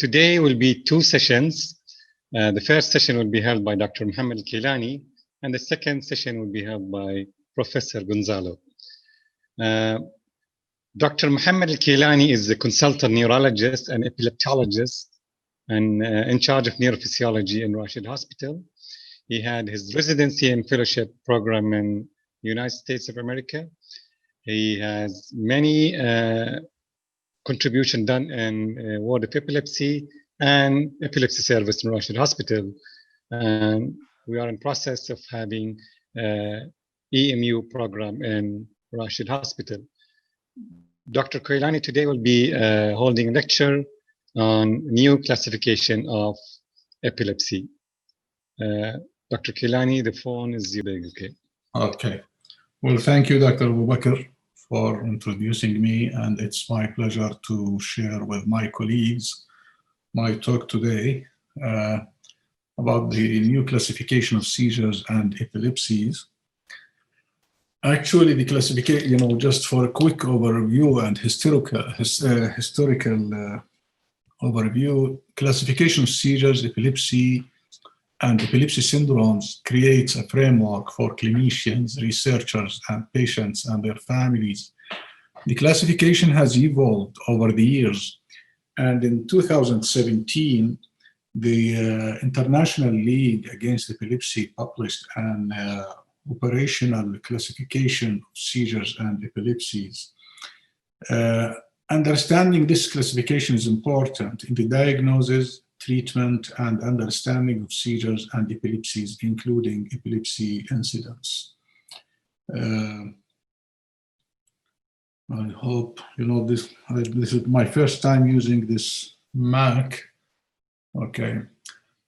Today will be two sessions. The first session will be held by Dr. Mohammed Al-Keilani, and the second session will be held by Professor Gonzalo. Dr. Mohammed Al-Keilani is a consultant neurologist and epileptologist and in charge of neurophysiology in Rashid Hospital. He had his residency and fellowship program in the United States of America. He has many contribution done in ward of epilepsy and epilepsy service in Rashid Hospital. And we are in process of having EMU program in Rashid Hospital. Dr. Keilani today will be holding a lecture on new classification of epilepsy. Dr. Keilani, the phone is yours. Okay. Well, thank you, Dr. Abu Bakr, for introducing me, and it's my pleasure to share with my colleagues my talk today about the new classification of seizures and epilepsies. Actually, the classification, just for a quick overview and historical overview, classification of seizures, epilepsy, and epilepsy syndromes creates a framework for clinicians, researchers, and patients and their families. The classification has evolved over the years, and in 2017, the International League Against Epilepsy published an operational classification of seizures and epilepsies. Understanding this classification is important in the diagnosis, treatment, and understanding of seizures and epilepsies, including epilepsy incidents. I hope this is my first time using this Mac. Okay,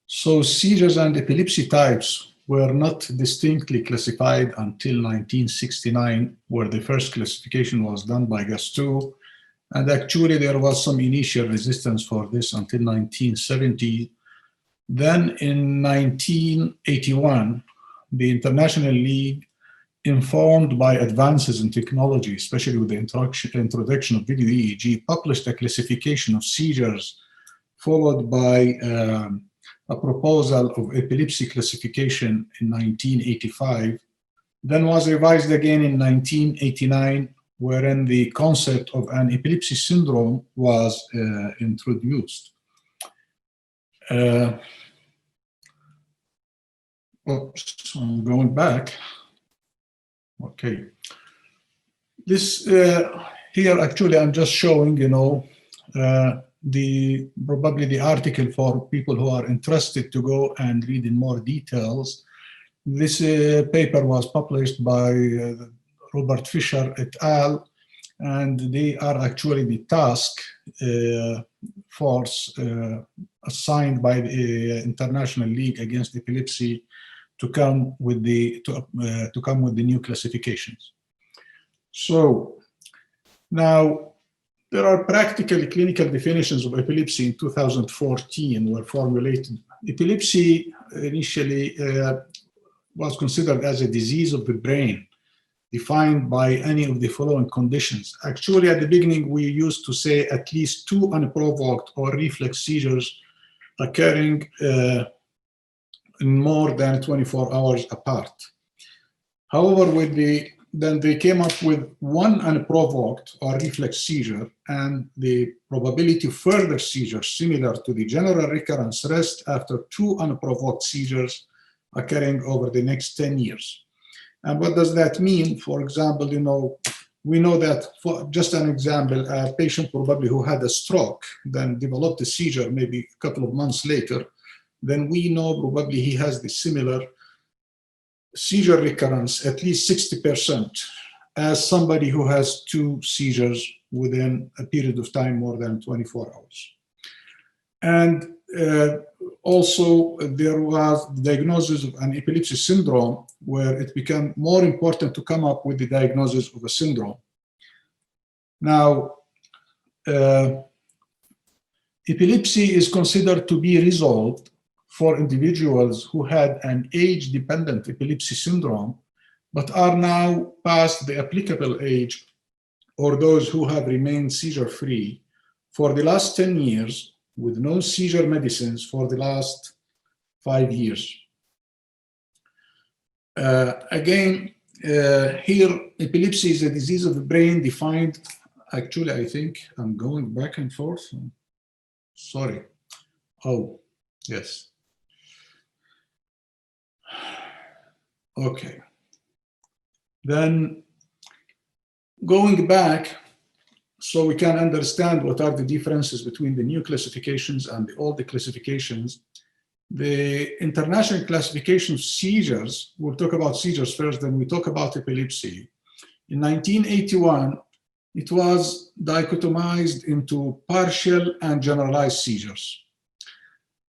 so seizures and epilepsy types were not distinctly classified until 1969, where the first classification was done by Gastu. And actually, there was some initial resistance for this until 1970. Then in 1981, the International League, informed by advances in technology, especially with the introduction of video EEG, published a classification of seizures, followed by a proposal of epilepsy classification in 1985, then was revised again in 1989, wherein the concept of an epilepsy syndrome was introduced. Oops, I'm going back. Okay. This here, actually, I'm just showing, probably the article for people who are interested to go and read in more details. This paper was published by Robert Fisher et al., and they are actually the task force assigned by the International League Against Epilepsy to come with the new classifications. So now there are practically clinical definitions of epilepsy in 2014 were formulated. Epilepsy initially was considered as a disease of the brain, defined by any of the following conditions. Actually, at the beginning, we used to say at least 2 unprovoked or reflex seizures occurring in more than 24 hours apart. However, then they came up with 1 unprovoked or reflex seizure, and the probability of further seizures similar to the general recurrence rest after 2 unprovoked seizures occurring over the next 10 years. And what does that mean? For example, we know that, for just an example, a patient probably who had a stroke, then developed a seizure maybe a couple of months later, then we know probably he has the similar seizure recurrence, at least 60%, as somebody who has 2 seizures within a period of time more than 24 hours. And also, there was the diagnosis of an epilepsy syndrome, where it became more important to come up with the diagnosis of a syndrome. Now, epilepsy is considered to be resolved for individuals who had an age-dependent epilepsy syndrome, but are now past the applicable age, or those who have remained seizure-free for the last 10 years, with no seizure medicines for the last 5 years. Again, here, epilepsy is a disease of the brain defined, actually, I think I'm going back and forth. Sorry. Oh, yes. Okay. Then going back, so we can understand what are the differences between the new classifications and the old classifications. The international classification of seizures, we'll talk about seizures first, then we talk about epilepsy. In 1981, it was dichotomized into partial and generalized seizures.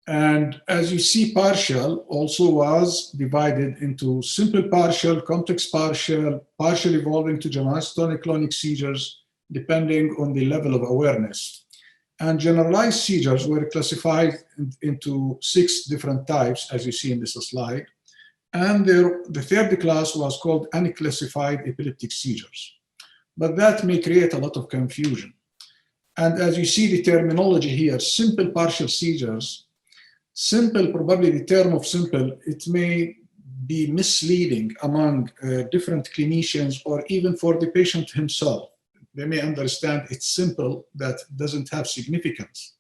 And as you see, partial also was divided into simple partial, complex partial, partial evolving to generalized tonic-clonic seizures, depending on the level of awareness. And generalized seizures were classified into 6 different types, as you see in this slide. And the third class was called unclassified epileptic seizures. But that may create a lot of confusion. And as you see the terminology here, simple partial seizures, simple, probably the term of simple, it may be misleading among different clinicians or even for the patient himself. They may understand it's simple, that doesn't have significance.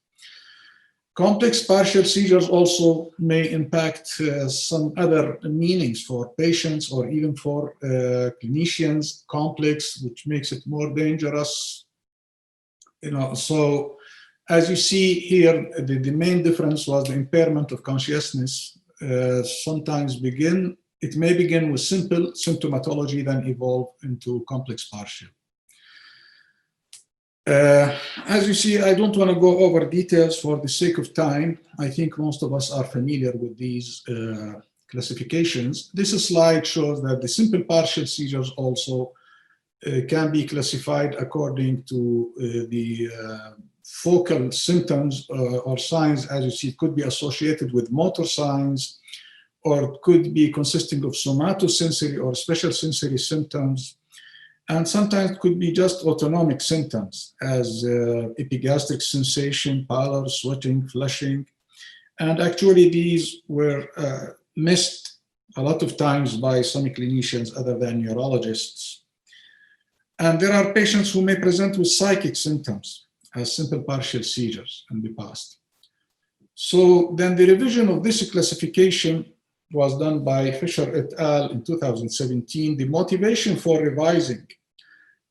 Complex partial seizures also may impact some other meanings for patients or even for clinicians. Complex, which makes it more dangerous. So as you see here, the main difference was the impairment of consciousness. Sometimes it may begin with simple symptomatology, then evolve into complex partial. As you see, I don't want to go over details for the sake of time. I think most of us are familiar with these classifications. This slide shows that the simple partial seizures also can be classified according to the focal symptoms or signs. As you see, it could be associated with motor signs, or it could be consisting of somatosensory or special sensory symptoms. And sometimes it could be just autonomic symptoms as epigastric sensation, pallor, sweating, flushing. And actually these were missed a lot of times by some clinicians other than neurologists. And there are patients who may present with psychic symptoms as simple partial seizures in the past. So then the revision of this classification was done by Fisher et al. In 2017. The motivation for revising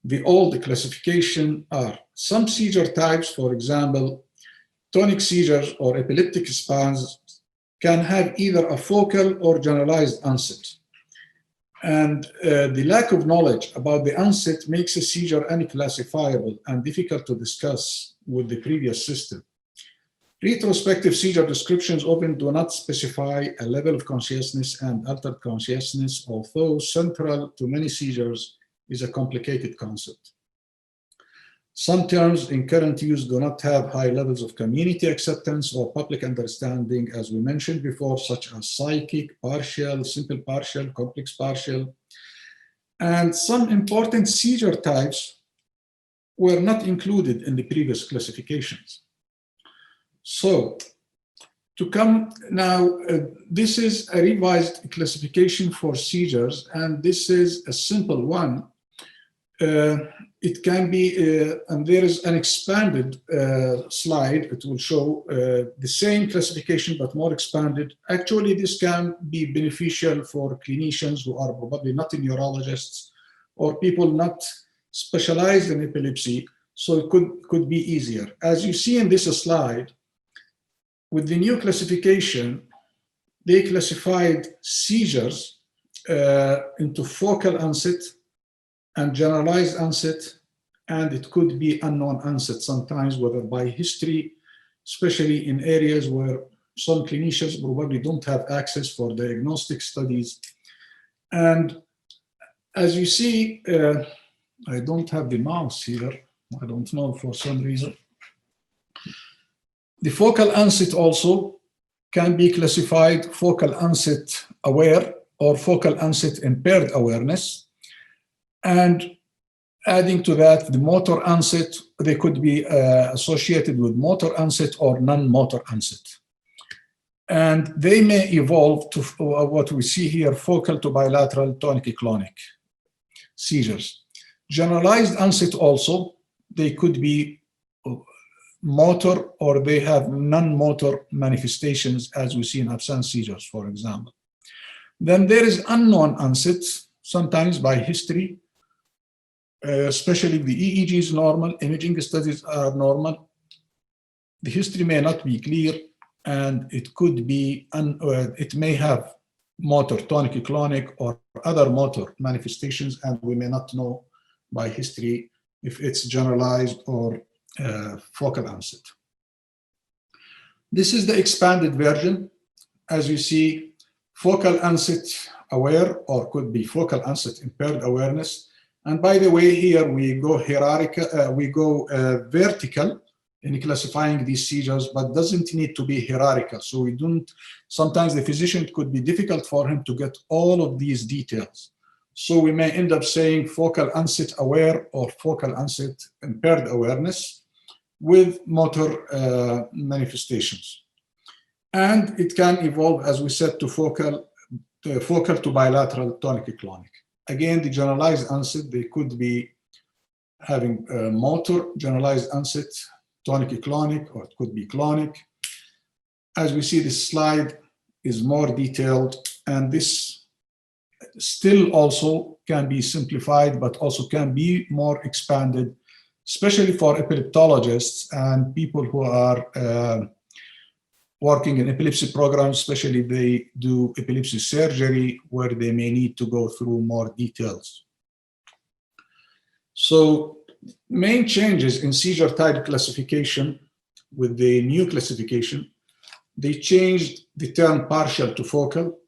the old classification are some seizure types, for example, tonic seizures or epileptic spasms, can have either a focal or generalized onset. And the lack of knowledge about the onset makes a seizure unclassifiable and difficult to discuss with the previous system. Retrospective seizure descriptions often do not specify a level of consciousness and altered consciousness, although central to many seizures is a complicated concept. Some terms in current use do not have high levels of community acceptance or public understanding, as we mentioned before, such as psychic, partial, simple partial, complex partial. And some important seizure types were not included in the previous classifications. So, to come now, this is a revised classification for seizures, and this is a simple one. It can be, and there is an expanded slide. It will show the same classification, but more expanded. Actually, this can be beneficial for clinicians who are probably not neurologists or people not specialized in epilepsy, so it could be easier. As you see in this slide, with the new classification, they classified seizures into focal onset and generalized onset, and it could be unknown onset sometimes, whether by history, especially in areas where some clinicians probably don't have access for diagnostic studies. And as you see, I don't have the mouse here. I don't know for some reason. The focal onset also can be classified focal onset aware or focal onset impaired awareness. And Adding to that, the motor onset, they could be associated with motor onset or non-motor onset. And they may evolve to what we see here, focal to bilateral tonic-clonic seizures. Generalized onset also, they could be motor or they have non-motor manifestations, as we see in absence seizures, for example. Then there is unknown onset, sometimes by history, especially the EEG is normal, imaging studies are normal. The history may not be clear, and it could be, it may have motor, tonic-clonic, or other motor manifestations, and we may not know by history if it's generalized or focal onset. This is the expanded version. As you see, focal onset aware, or could be focal onset impaired awareness. And by the way, here we go hierarchical, we go vertical in classifying these seizures, but doesn't need to be hierarchical. So we don't, sometimes the physician, it could be difficult for him to get all of these details. So we may end up saying focal onset aware or focal onset impaired awareness with motor manifestations. And it can evolve, as we said, to focal to bilateral tonic-clonic. Again, the generalized onset, they could be having motor, generalized onset, tonic-clonic, or it could be clonic. As we see, this slide is more detailed, and this still also can be simplified, but also can be more expanded, especially for epileptologists and people who are working in epilepsy programs, especially they do epilepsy surgery, where they may need to go through more details. So main changes in seizure type classification with the new classification, they changed the term partial to focal.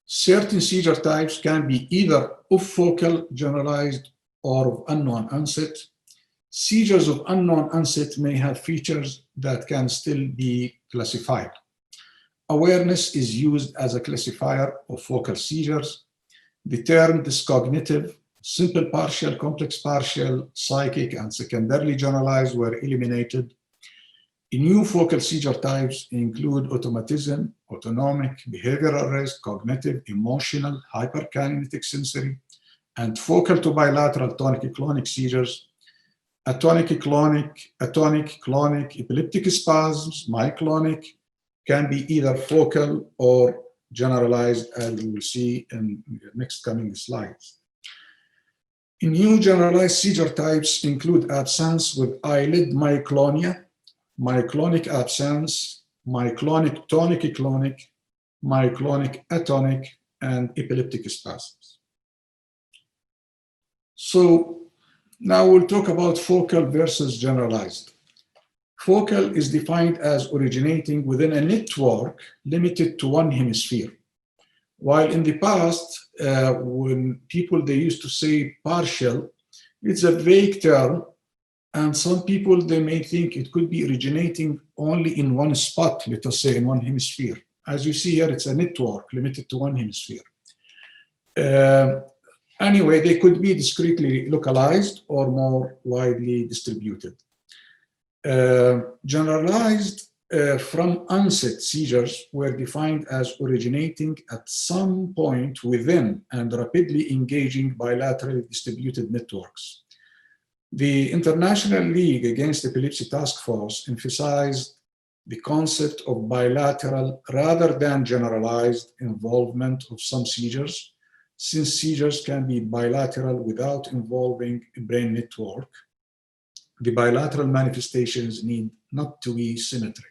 Certain seizure types can be either of focal, generalized, or of unknown onset. Seizures of unknown onset may have features that can still be classified. Awareness is used as a classifier of focal seizures. The term dyscognitive, simple partial, complex partial, psychic, and secondarily generalized were eliminated. New focal seizure types include automatism, autonomic, behavioral arrest, cognitive, emotional, hyperkinetic sensory, and focal to bilateral tonic-clonic seizures. Atonic, clonic, epileptic spasms, myoclonic, can be either focal or generalized, as we will see in the next coming slides. New generalized seizure types include absence with eyelid myoclonia, myoclonic absence, myoclonic tonic-clonic, myoclonic atonic, and epileptic spasms. So now we'll talk about focal versus generalized. Focal is defined as originating within a network limited to one hemisphere. While in the past, when people, they used to say partial, it's a vague term, and some people, they may think it could be originating only in one spot, let us say in one hemisphere. As you see here, it's a network limited to one hemisphere. Anyway, they could be discretely localized or more widely distributed. Generalized from onset seizures were defined as originating at some point within and rapidly engaging bilaterally distributed networks. The International League Against Epilepsy Task Force emphasized the concept of bilateral rather than generalized involvement of some seizures, since seizures can be bilateral without involving a brain network. The bilateral manifestations need not to be symmetric.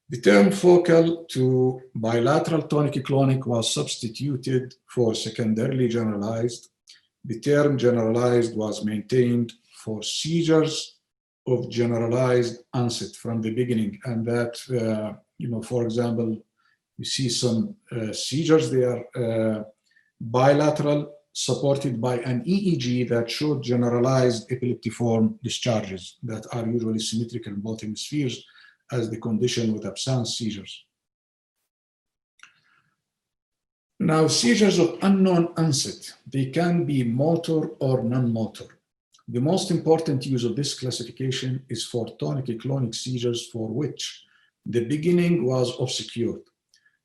The term focal to bilateral tonic-clonic was substituted for secondarily generalized. The term generalized was maintained for seizures of generalized onset from the beginning. And that, for example, you see some seizures, they are bilateral, supported by an EEG that showed generalized epileptiform discharges that are usually symmetrical in both hemispheres, as the condition with absence seizures. Now, seizures of unknown onset, they can be motor or non-motor. The most important use of this classification is for tonic-clonic seizures for which the beginning was obscured.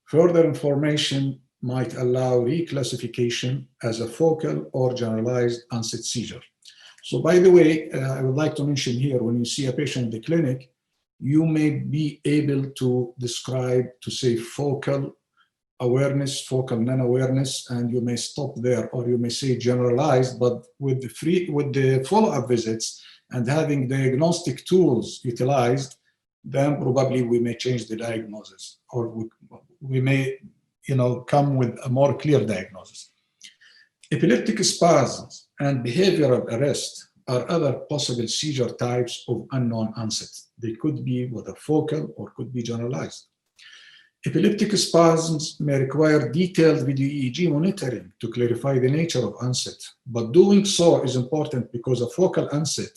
Further information might allow reclassification as a focal or generalized onset seizure. So by the way, I would like to mention here, when you see a patient in the clinic, you may be able to describe, to say focal awareness, focal non-awareness, and you may stop there, or you may say generalized, but with the follow-up visits and having diagnostic tools utilized, then probably we may change the diagnosis, or we may, come with a more clear diagnosis. Epileptic spasms and behavioral arrest are other possible seizure types of unknown onset. They could be whether focal or could be generalized. Epileptic spasms may require detailed video EEG monitoring to clarify the nature of onset, but doing so is important because a focal onset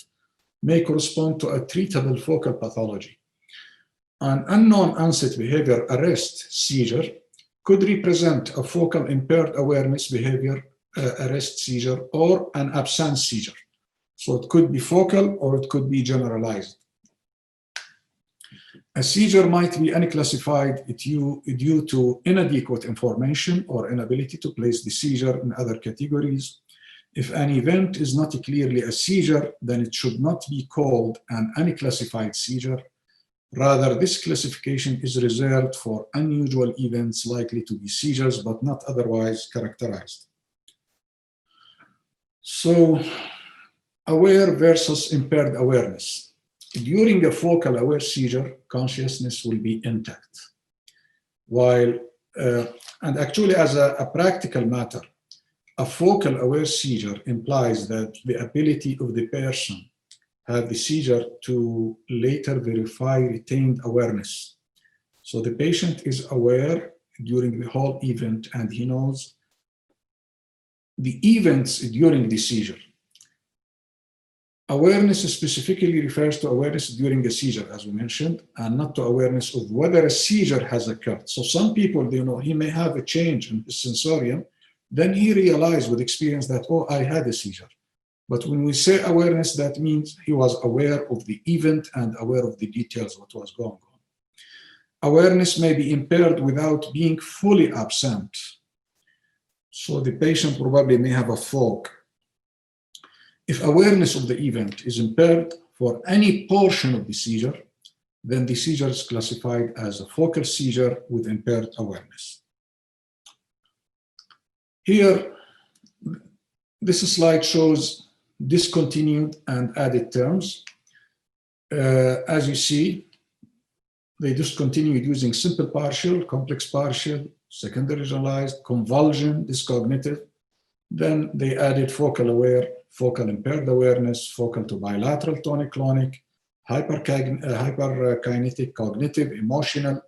may correspond to a treatable focal pathology. An unknown onset behavior arrest seizure could represent a focal impaired awareness behavior arrest seizure or an absence seizure. So it could be focal or it could be generalized. A seizure might be unclassified due to inadequate information or inability to place the seizure in other categories. If an event is not clearly a seizure, then it should not be called an unclassified seizure. Rather, this classification is reserved for unusual events likely to be seizures, but not otherwise characterized. So, aware versus impaired awareness. During a focal aware seizure, consciousness will be intact. While, and actually as a practical matter, a focal aware seizure implies that the ability of the person have the seizure to later verify retained awareness. So the patient is aware during the whole event and he knows the events during the seizure. Awareness specifically refers to awareness during a seizure, as we mentioned, and not to awareness of whether a seizure has occurred. So some people, he may have a change in his sensorium, then he realized with experience that, oh, I had a seizure. But when we say awareness, that means he was aware of the event and aware of the details of what was going on. Awareness may be impaired without being fully absent. So the patient probably may have a fog. If awareness of the event is impaired for any portion of the seizure, then the seizure is classified as a focal seizure with impaired awareness. Here, this slide shows discontinued and added terms. As you see, they discontinued using simple partial, complex partial, secondary generalized, convulsion, dyscognitive. Then they added focal aware, focal impaired awareness, focal to bilateral tonic-clonic, hyperkinetic, cognitive, emotional.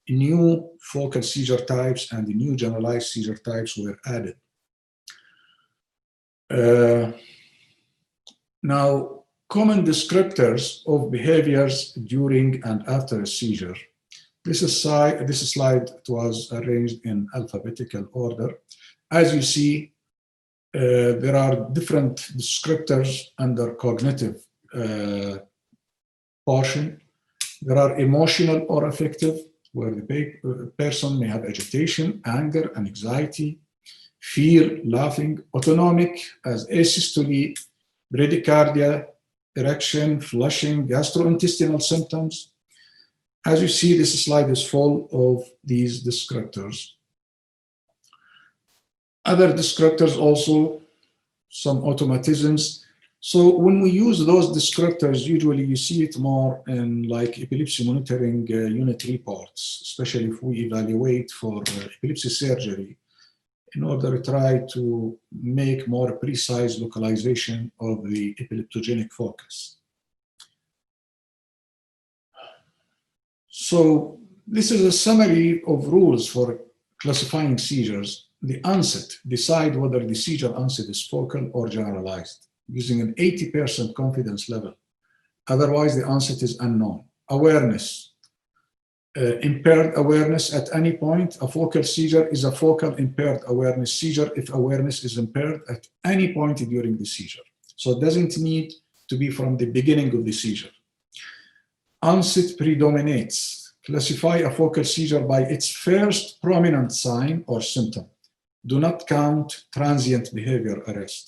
New focal seizure types and the new generalized seizure types were added. Now, common descriptors of behaviors during and after a seizure. This slide was arranged in alphabetical order. As you see, there are different descriptors under cognitive portion. There are emotional or affective, where the person may have agitation, anger, and anxiety, fear, laughing, autonomic as asystole, bradycardia, erection, flushing, gastrointestinal symptoms. As you see, this slide is full of these descriptors. Other descriptors also, some automatisms. So when we use those descriptors, usually you see it more in like epilepsy monitoring unit reports, especially if we evaluate for epilepsy surgery, in order to try to make more precise localization of the epileptogenic focus. So this is a summary of rules for classifying seizures. The onset, decide whether the seizure onset is focal or generalized, using an 80% confidence level. Otherwise, the onset is unknown. Awareness. Impaired awareness at any point. A focal seizure is a focal impaired awareness seizure if awareness is impaired at any point during the seizure. So it doesn't need to be from the beginning of the seizure. Onset predominates. Classify a focal seizure by its first prominent sign or symptom. Do not count transient behavior arrest.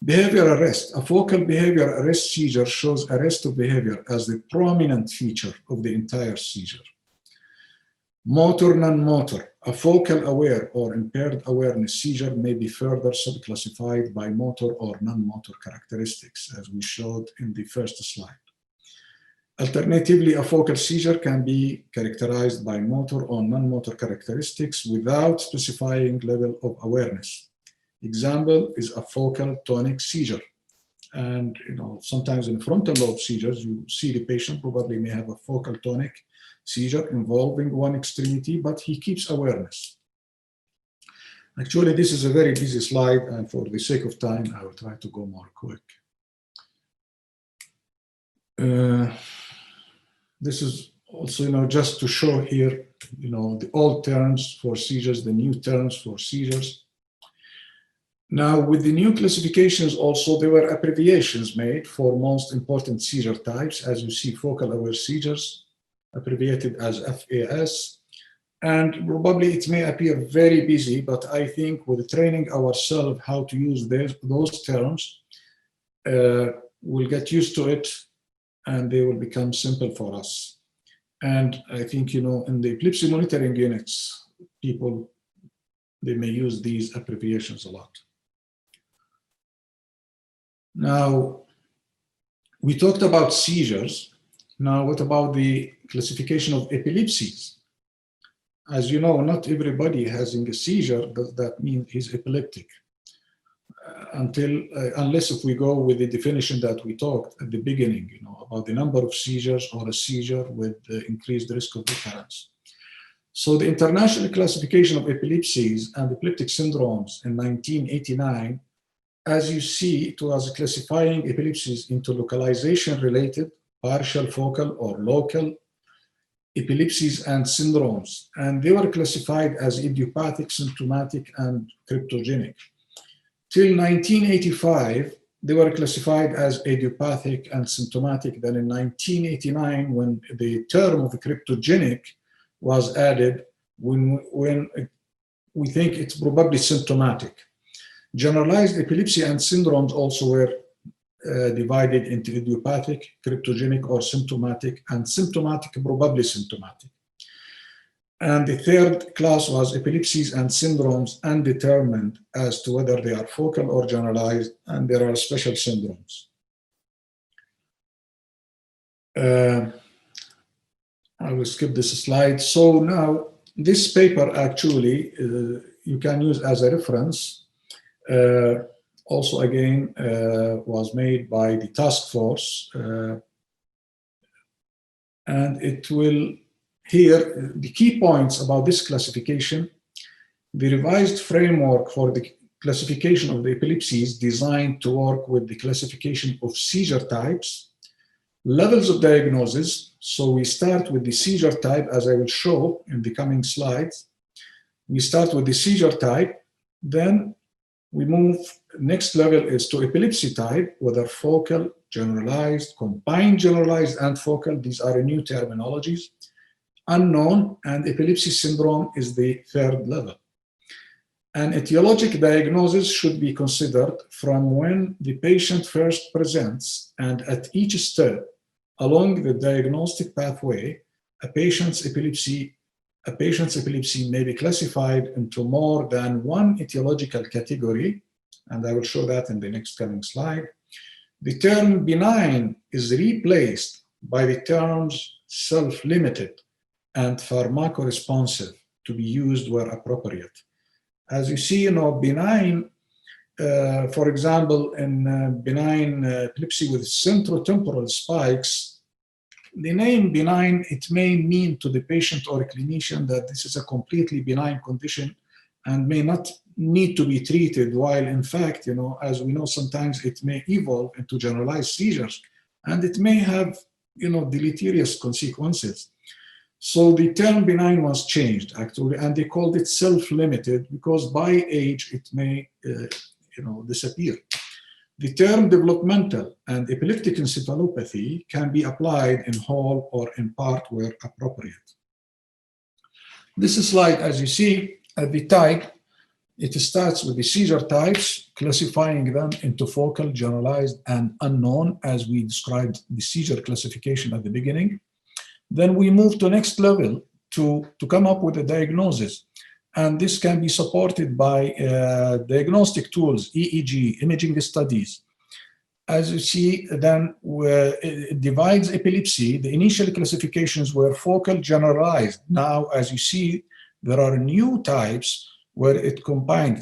Behavior arrest. A focal behavior arrest seizure shows arrest of behavior as the prominent feature of the entire seizure. Motor, non-motor. A focal aware or impaired awareness seizure may be further subclassified by motor or non-motor characteristics, as we showed in the first slide. Alternatively, a focal seizure can be characterized by motor or non-motor characteristics without specifying level of awareness. Example is a focal tonic seizure. And sometimes in frontal lobe seizures, you see the patient probably may have a focal tonic seizure involving one extremity, but he keeps awareness. Actually, this is a very busy slide, and for the sake of time, I will try to go more quick. This is also, just to show here, the old terms for seizures, the new terms for seizures. Now, with the new classifications also, there were abbreviations made for most important seizure types. As you see, focal aware seizures, abbreviated as FAS. And probably it may appear very busy, but I think with training ourselves how to use those terms, we'll get used to it and they will become simple for us. And I think, in the epilepsy monitoring units, people, they may use these abbreviations a lot. Now, we talked about seizures. Now, what about the classification of epilepsies? As you know, not everybody having a seizure, does that mean he's epileptic? Unless if we go with the definition that we talked at the beginning, about the number of seizures or a seizure with increased risk of recurrence. So the International Classification of Epilepsies and Epileptic Syndromes in 1989, as you see, it was classifying epilepsies into localization-related, partial focal or local epilepsies and syndromes. And they were classified as idiopathic, symptomatic, and cryptogenic. Till 1985, they were classified as idiopathic and symptomatic. Then in 1989, when the term of cryptogenic was added, when we think it's probably symptomatic. Generalized epilepsy and syndromes also were divided into idiopathic, cryptogenic, or symptomatic, and symptomatic, probably symptomatic. And the third class was epilepsies and syndromes undetermined as to whether they are focal or generalized, and there are special syndromes. I will skip this slide. So now, this paper actually, you can use as a reference. Also, again, was made by the task force. And it will, here, the key points about this classification, the revised framework for the classification of the epilepsies designed to work with the classification of seizure types, levels of diagnosis. So we start with the seizure type, as I will show in the coming slides. We start with the seizure type, then we move, next level is to epilepsy type, whether focal, generalized, combined generalized, and focal. These are new terminologies. Unknown, and epilepsy syndrome is the third level. An etiologic diagnosis should be considered from when the patient first presents, and at each step along the diagnostic pathway, a patient's epilepsy may be classified into more than one etiological category, and I will show that in the next coming slide. The term benign is replaced by the terms self-limited and pharmacoresponsive to be used where appropriate. As you see, benign, for example, in benign epilepsy with centrotemporal spikes, the name benign, it may mean to the patient or a clinician that this is a completely benign condition and may not need to be treated, while in fact, as we know, sometimes it may evolve into generalized seizures and it may have, deleterious consequences. So the term benign was changed actually, and they called it self-limited because by age it may, disappear. The term developmental and epileptic encephalopathy can be applied in whole or in part where appropriate. This slide, as you see at the type, it starts with the seizure types, classifying them into focal, generalized, and unknown, as we described the seizure classification at the beginning. Then we move to next level to come up with a diagnosis. And this can be supported by diagnostic tools, EEG, imaging studies. As you see, then it divides epilepsy. The initial classifications were focal, generalized. Now, as you see, there are new types where it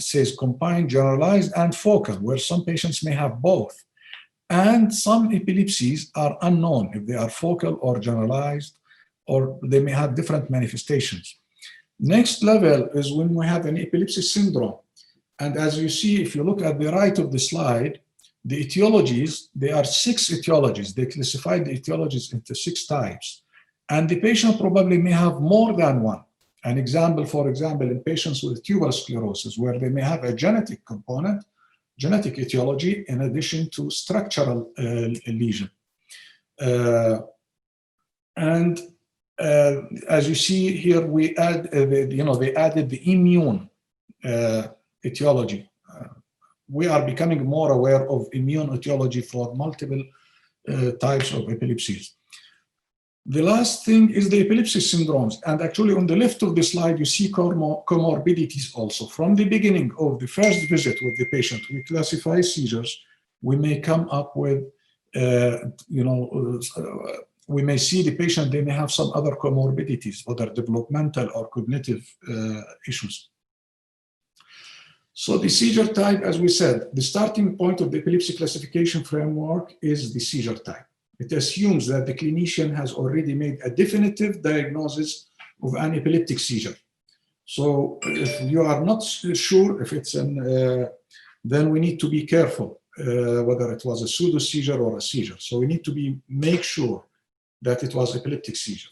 says combined, generalized, and focal, where some patients may have both. And some epilepsies are unknown if they are focal or generalized, or they may have different manifestations. Next level is when we have an epilepsy syndrome. And as you see, if you look at the right of the slide, the etiologies, there are 6 etiologies. They classified the etiologies into 6 types. And the patient probably may have more than one. An example, for example, in patients with tuberous sclerosis, where they may have a genetic component, genetic etiology, in addition to structural lesion. As you see here, we add, they added the immune etiology. We are becoming more aware of immune etiology for multiple types of epilepsies. The last thing is the epilepsy syndromes. And actually on the left of the slide, you see comorbidities also. From the beginning of the first visit with the patient, we classify seizures. We may come up with, we may see the patient, they may have some other comorbidities, whether developmental or cognitive issues. So the seizure type, as we said, the starting point of the epilepsy classification framework is the seizure type. It assumes that the clinician has already made a definitive diagnosis of an epileptic seizure. So if you are not sure if it's then we need to be careful whether it was a pseudo seizure or a seizure. So we need to make sure that it was epileptic seizure.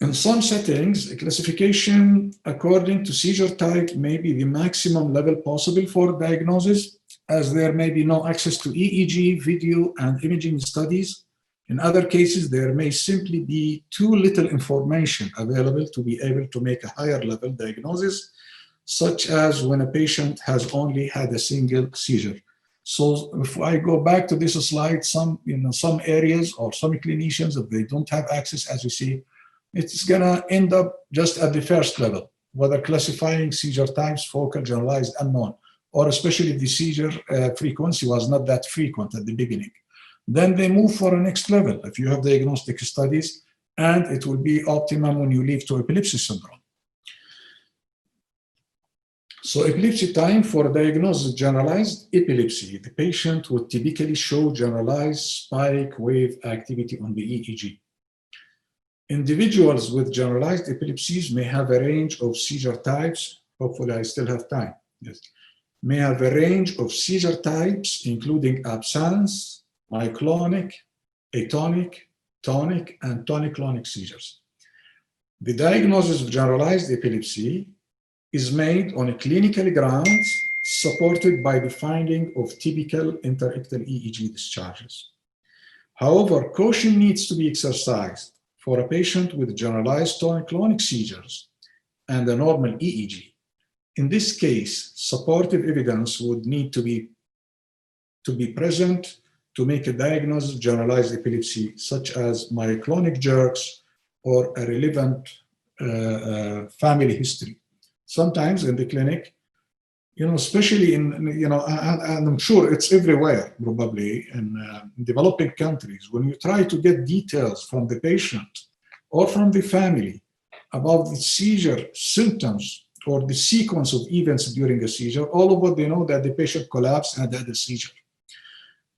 In some settings, a classification according to seizure type may be the maximum level possible for diagnosis, as there may be no access to EEG, video, and imaging studies. In other cases, there may simply be too little information available to be able to make a higher level diagnosis, such as when a patient has only had a single seizure. So if I go back to this slide, some areas or some clinicians, if they don't have access, as you see, it's gonna end up just at the first level, whether classifying seizure types, focal, generalized, unknown, or especially if the seizure frequency was not that frequent at the beginning. Then they move for a next level if you have diagnostic studies, and it will be optimum when you leave to epilepsy syndrome. So epilepsy time for diagnosis of generalized epilepsy. The patient would typically show generalized spike wave activity on the EEG. Individuals with generalized epilepsies may have a range of seizure types. Hopefully I still have time. Yes. May have a range of seizure types, including absence, myoclonic, atonic, tonic, and tonic-clonic seizures. The diagnosis of generalized epilepsy is made on a clinical grounds supported by the finding of typical interictal EEG discharges. However, caution needs to be exercised for a patient with generalized tonic-clonic seizures and a normal EEG. In this case, supportive evidence would need to be present to make a diagnosis of generalized epilepsy, such as myoclonic jerks or a relevant family history. Sometimes in the clinic, especially and I'm sure it's everywhere, probably in developing countries, when you try to get details from the patient or from the family about the seizure symptoms or the sequence of events during a seizure, all of what they know that the patient collapsed and had a seizure.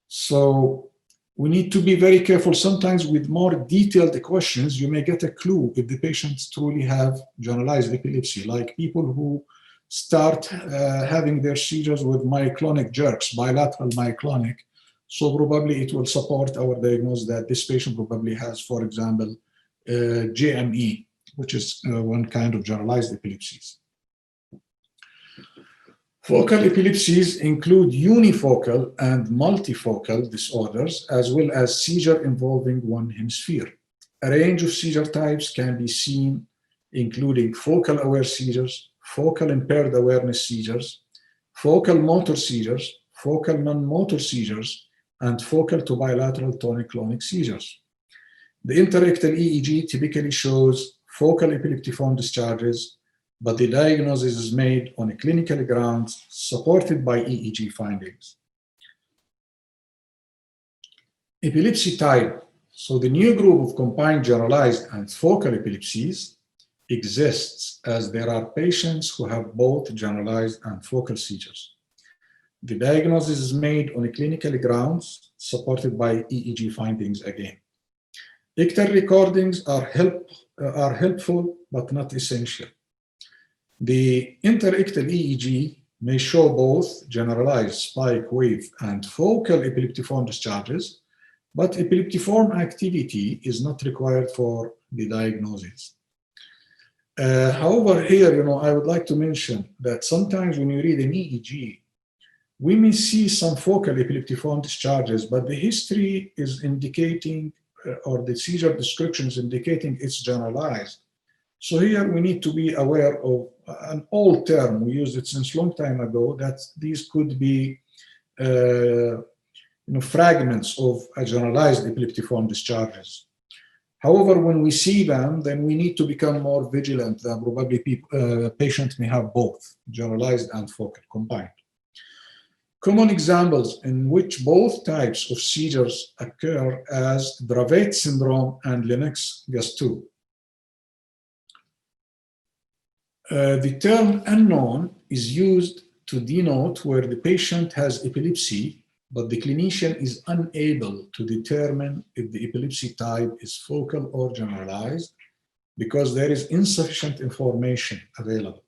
So we need to be very careful. Sometimes with more detailed questions, you may get a clue if the patients truly have generalized epilepsy, like people who start having their seizures with myoclonic jerks, bilateral myoclonic. So probably it will support our diagnosis that this patient probably has, for example, JME, which is one kind of generalized epilepsies. Focal epilepsies include unifocal and multifocal disorders, as well as seizure involving one hemisphere. A range of seizure types can be seen, including focal aware seizures, focal impaired awareness seizures, focal motor seizures, focal non-motor seizures, and focal to bilateral tonic-clonic seizures. The interictal EEG typically shows focal epileptiform discharges, but the diagnosis is made on a clinical grounds supported by EEG findings. Epilepsy type. So the new group of combined generalized and focal epilepsies exists as there are patients who have both generalized and focal seizures. The diagnosis is made on a clinical grounds supported by EEG findings again. Ictal recordings are helpful but not essential. The interictal EEG may show both generalized spike wave and focal epileptiform discharges, but epileptiform activity is not required for the diagnosis. However, here, I would like to mention that sometimes when you read an EEG, we may see some focal epileptiform discharges, but the history is indicating, or the seizure description is indicating it's generalized. So here we need to be aware of an old term, we used it since long time ago, that these could be fragments of a generalized epileptiform discharges. However, when we see them, then we need to become more vigilant that probably patients may have both generalized and focal combined. Common examples in which both types of seizures occur as Dravet syndrome and Lennox-Gastaut. The term unknown is used to denote where the patient has epilepsy, but the clinician is unable to determine if the epilepsy type is focal or generalized because there is insufficient information available.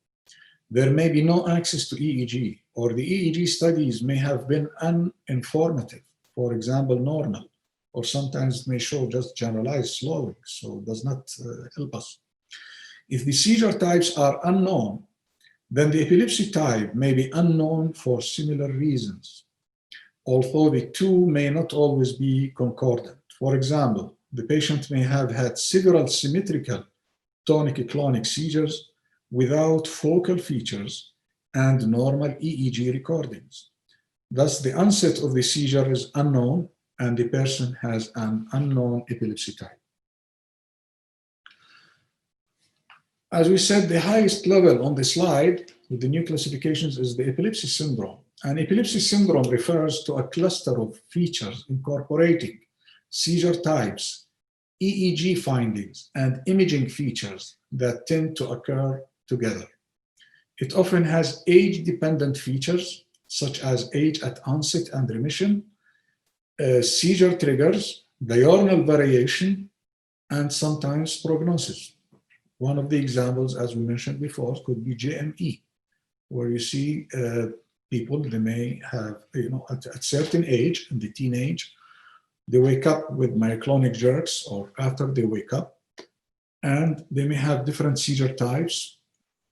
There may be no access to EEG, or the EEG studies may have been uninformative, for example, normal, or sometimes may show just generalized slowing, so it does not help us. If the seizure types are unknown, then the epilepsy type may be unknown for similar reasons, although the two may not always be concordant. For example, the patient may have had several symmetrical tonic-clonic seizures without focal features and normal EEG recordings. Thus, the onset of the seizure is unknown and the person has an unknown epilepsy type. As we said, the highest level on the slide with the new classifications is the epilepsy syndrome. And epilepsy syndrome refers to a cluster of features incorporating seizure types, EEG findings, and imaging features that tend to occur together. It often has age-dependent features, such as age at onset and remission, seizure triggers, diurnal variation, and sometimes prognosis. One of the examples, as we mentioned before, could be JME, where you see people, they may have, at certain age, in the teenage, they wake up with myoclonic jerks, or after they wake up, and they may have different seizure types,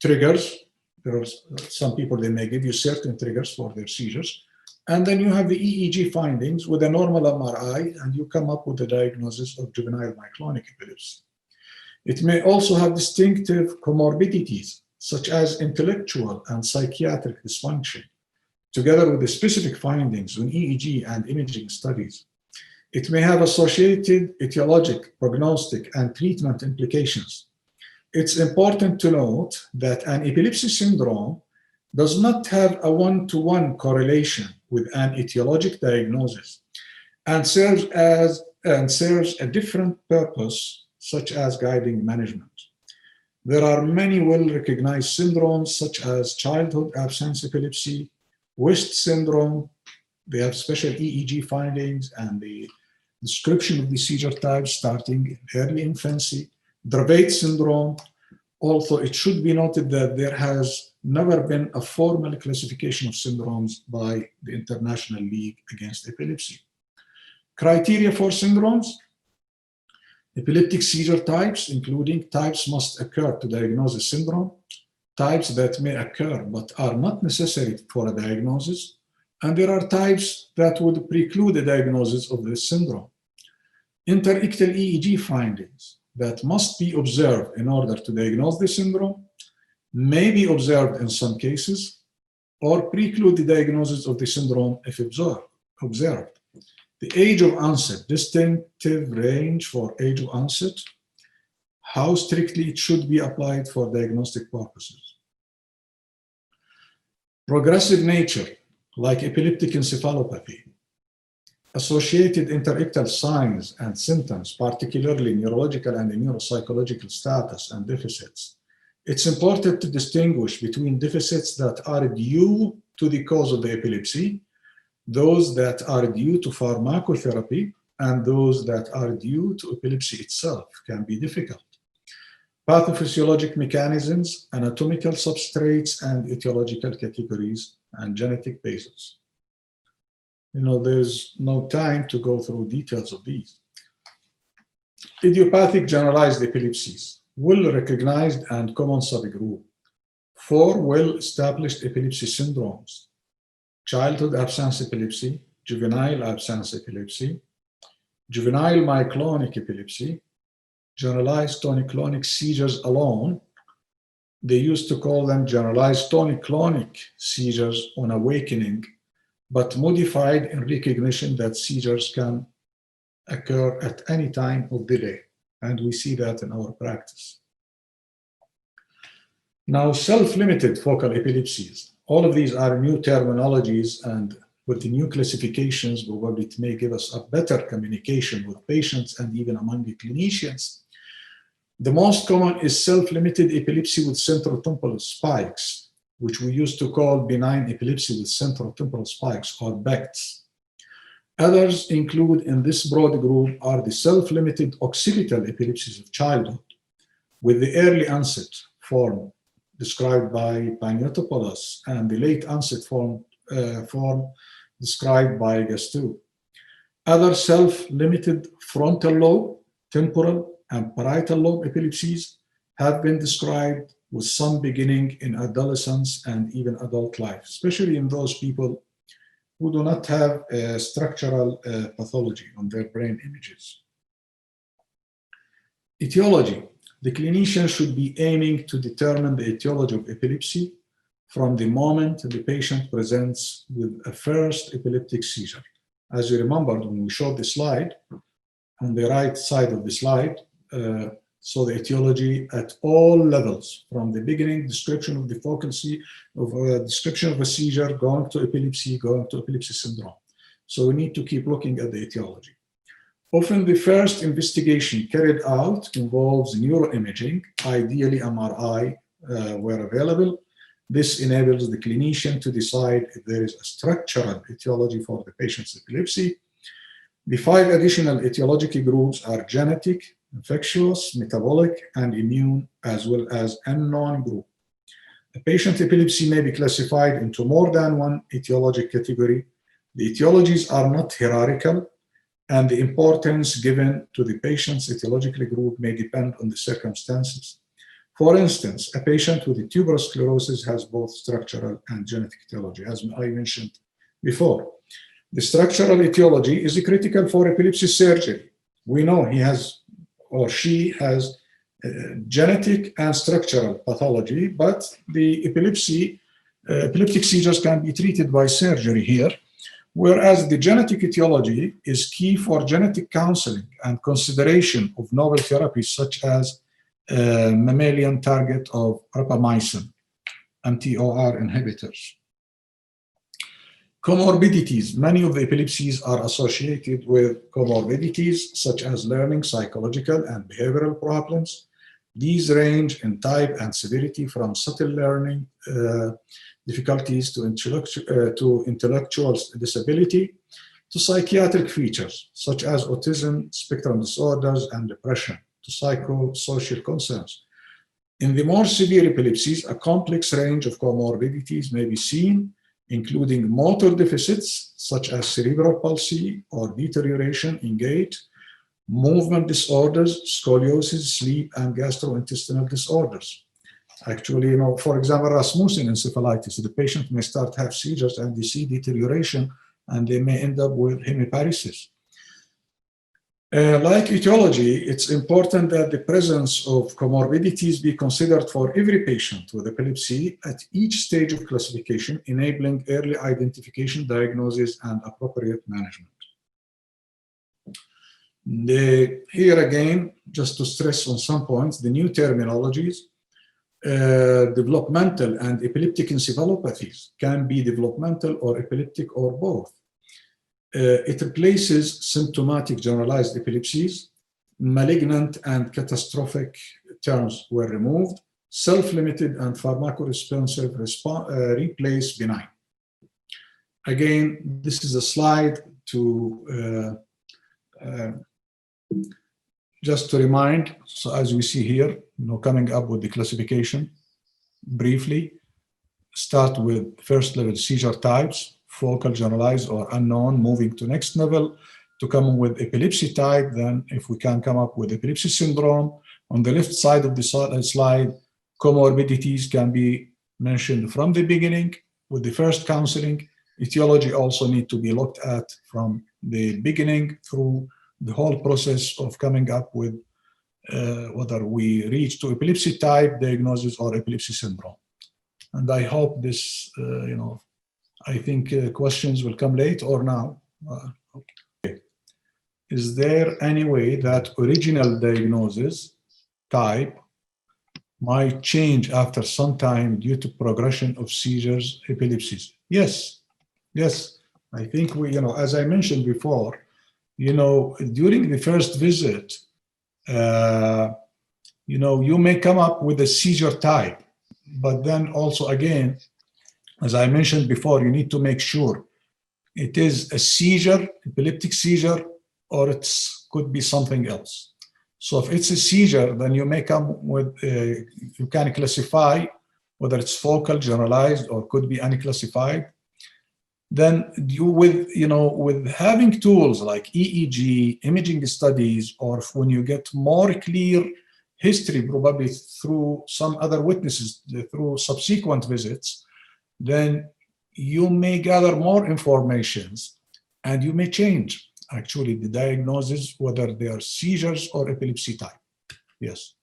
triggers. There are some people, they may give you certain triggers for their seizures. And then you have the EEG findings with a normal MRI, and you come up with a diagnosis of juvenile myoclonic epilepsy. It may also have distinctive comorbidities, such as intellectual and psychiatric dysfunction, together with the specific findings on EEG and imaging studies. It may have associated etiologic, prognostic, and treatment implications. It's important to note that an epilepsy syndrome does not have a one-to-one correlation with an etiologic diagnosis and serves a different purpose, such as guiding management. There are many well-recognized syndromes, such as childhood absence epilepsy, West syndrome. They have special EEG findings and the description of the seizure types starting in early infancy. Dravet syndrome, although it should be noted that there has never been a formal classification of syndromes by the International League Against Epilepsy. Criteria for syndromes: epileptic seizure types, including types must occur to diagnose a syndrome. types that may occur but are not necessary for a diagnosis, and there are types that would preclude a diagnosis of this syndrome. Interictal EEG findings that must be observed in order to diagnose the syndrome may be observed in some cases or preclude the diagnosis of the syndrome if observed. The age of onset, distinctive range for age of onset, how strictly it should be applied for diagnostic purposes. Progressive nature, like epileptic encephalopathy, associated interictal signs and symptoms, particularly neurological and neuropsychological status and deficits. It's important to distinguish between deficits that are due to the cause of the epilepsy, those that are due to pharmacotherapy, and those that are due to epilepsy itself can be difficult. Pathophysiologic mechanisms, anatomical substrates, and etiological categories, and genetic basis. There's no time to go through details of these. Idiopathic generalized epilepsies, well-recognized and common subgroup. 4 well-established epilepsy syndromes: childhood absence epilepsy, juvenile absence epilepsy, juvenile myoclonic epilepsy, generalized tonic-clonic seizures alone. They used to call them generalized tonic-clonic seizures on awakening, but modified in recognition that seizures can occur at any time of the day. And we see that in our practice. Now, self-limited focal epilepsies. All of these are new terminologies, and with the new classifications, probably it may give us a better communication with patients and even among the clinicians. The most common is self-limited epilepsy with centrotemporal spikes, which we used to call benign epilepsy with centrotemporal spikes, or BECTS. Others include in this broad group are the self-limited occipital epilepsies of childhood, with the early onset form described by Paniotopoulos and the late onset form described by Gastou. Other self-limited frontal lobe, temporal, and parietal lobe epilepsies have been described with some beginning in adolescence and even adult life, especially in those people who do not have a structural pathology on their brain images. Etiology. The clinician should be aiming to determine the etiology of epilepsy from the moment the patient presents with a first epileptic seizure. As you remembered when we showed the slide, on the right side of the slide, so the etiology at all levels, from the beginning, description of the focal description of a seizure, going to epilepsy syndrome. So we need to keep looking at the etiology. Often the first investigation carried out involves neuroimaging, ideally MRI where available. This enables the clinician to decide if there is a structural etiology for the patient's epilepsy. The 5 additional etiological groups are genetic, infectious, metabolic, and immune, as well as unknown group. A patient epilepsy may be classified into more than one etiologic category. The etiologies are not hierarchical, and the importance given to the patient's etiological group may depend on the circumstances. For instance, a patient with tuberous sclerosis has both structural and genetic etiology, as I mentioned before. The structural etiology is critical for epilepsy surgery. We know he has or she has genetic and structural pathology, but the epileptic seizures can be treated by surgery here, whereas the genetic etiology is key for genetic counseling and consideration of novel therapies such as mammalian target of rapamycin, MTOR inhibitors. Comorbidities. Many of the epilepsies are associated with comorbidities such as learning, psychological, and behavioral problems. These range in type and severity from subtle learning difficulties to intellectual disability to psychiatric features such as autism, spectrum disorders, and depression, to psychosocial concerns. In the more severe epilepsies, a complex range of comorbidities may be seen, including motor deficits such as cerebral palsy or deterioration in gait, movement disorders, scoliosis, sleep, and gastrointestinal disorders. Actually, for example, Rasmussen encephalitis, the patient may start to have seizures and they see deterioration and they may end up with hemiparesis. Like etiology, it's important that the presence of comorbidities be considered for every patient with epilepsy at each stage of classification, enabling early identification, diagnosis, and appropriate management. Here again, just to stress on some points, the new terminologies, developmental and epileptic encephalopathies can be developmental or epileptic or both. It replaces symptomatic generalized epilepsies. Malignant and catastrophic terms were removed. Self-limited and pharmacoresponsive replace benign. Again, this is a slide to just to remind. So as we see here, coming up with the classification briefly, start with first level seizure types, focal, generalized, or unknown, moving to next level to come up with epilepsy type. Then if we can come up with epilepsy syndrome, on the left side of the slide, comorbidities can be mentioned from the beginning with the first counseling. Etiology also need to be looked at from the beginning through the whole process of coming up with whether we reach to epilepsy type, diagnosis, or epilepsy syndrome. And I hope this, I think questions will come late or now. Okay. Is there any way that original diagnosis type might change after some time due to progression of seizures, epilepsies? Yes, yes. I think we, as I mentioned before, during the first visit, you may come up with a seizure type, but then also again, as I mentioned before, you need to make sure it is a seizure, epileptic seizure, or it could be something else. So if it's a seizure, then you may come with, you can classify whether it's focal, generalized, or could be unclassified. Then you with having tools like EEG, imaging studies, or when you get more clear history, probably through some other witnesses, through subsequent visits, then you may gather more informations and you may change actually the diagnosis, whether they are seizures or epilepsy type. Yes.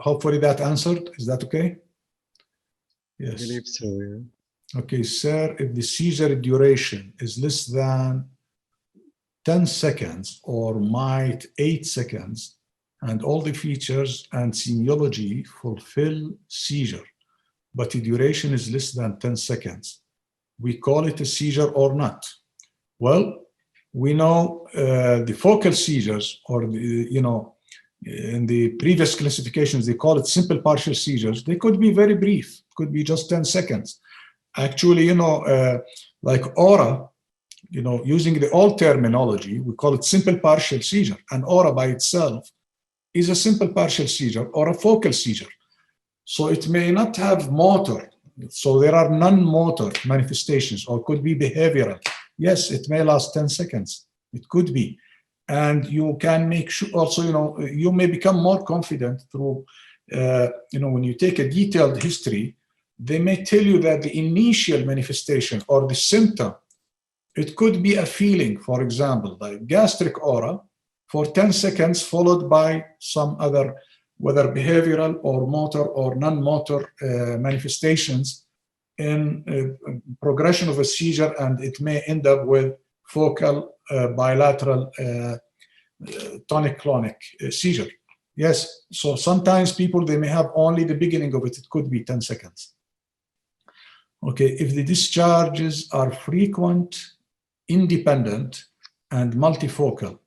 Hopefully that answered. Is that okay? Yes. I believe so, yeah. Okay, sir, if the seizure duration is less than 10 seconds or might 8 seconds, and all the features and semiology fulfill seizure, but the duration is less than 10 seconds, we call it a seizure or not? Well, we know the focal seizures, or in the previous classifications, they call it simple partial seizures. They could be very brief, could be just 10 seconds. Actually, like aura, using the old terminology, we call it simple partial seizure. And aura by itself is a simple partial seizure or a focal seizure. So it may not have motor. So there are non-motor manifestations, or could be behavioral. Yes, it may last 10 seconds. It could be. And you can make sure also, you may become more confident through, when you take a detailed history, they may tell you that the initial manifestation or the symptom, it could be a feeling, for example, like gastric aura for 10 seconds, followed by some other, whether behavioral or motor or non-motor manifestations in progression of a seizure, and it may end up with focal bilateral tonic-clonic seizure. Yes, so sometimes people, they may have only the beginning of it. It could be 10 seconds. Okay, if the discharges are frequent, independent, and multifocal,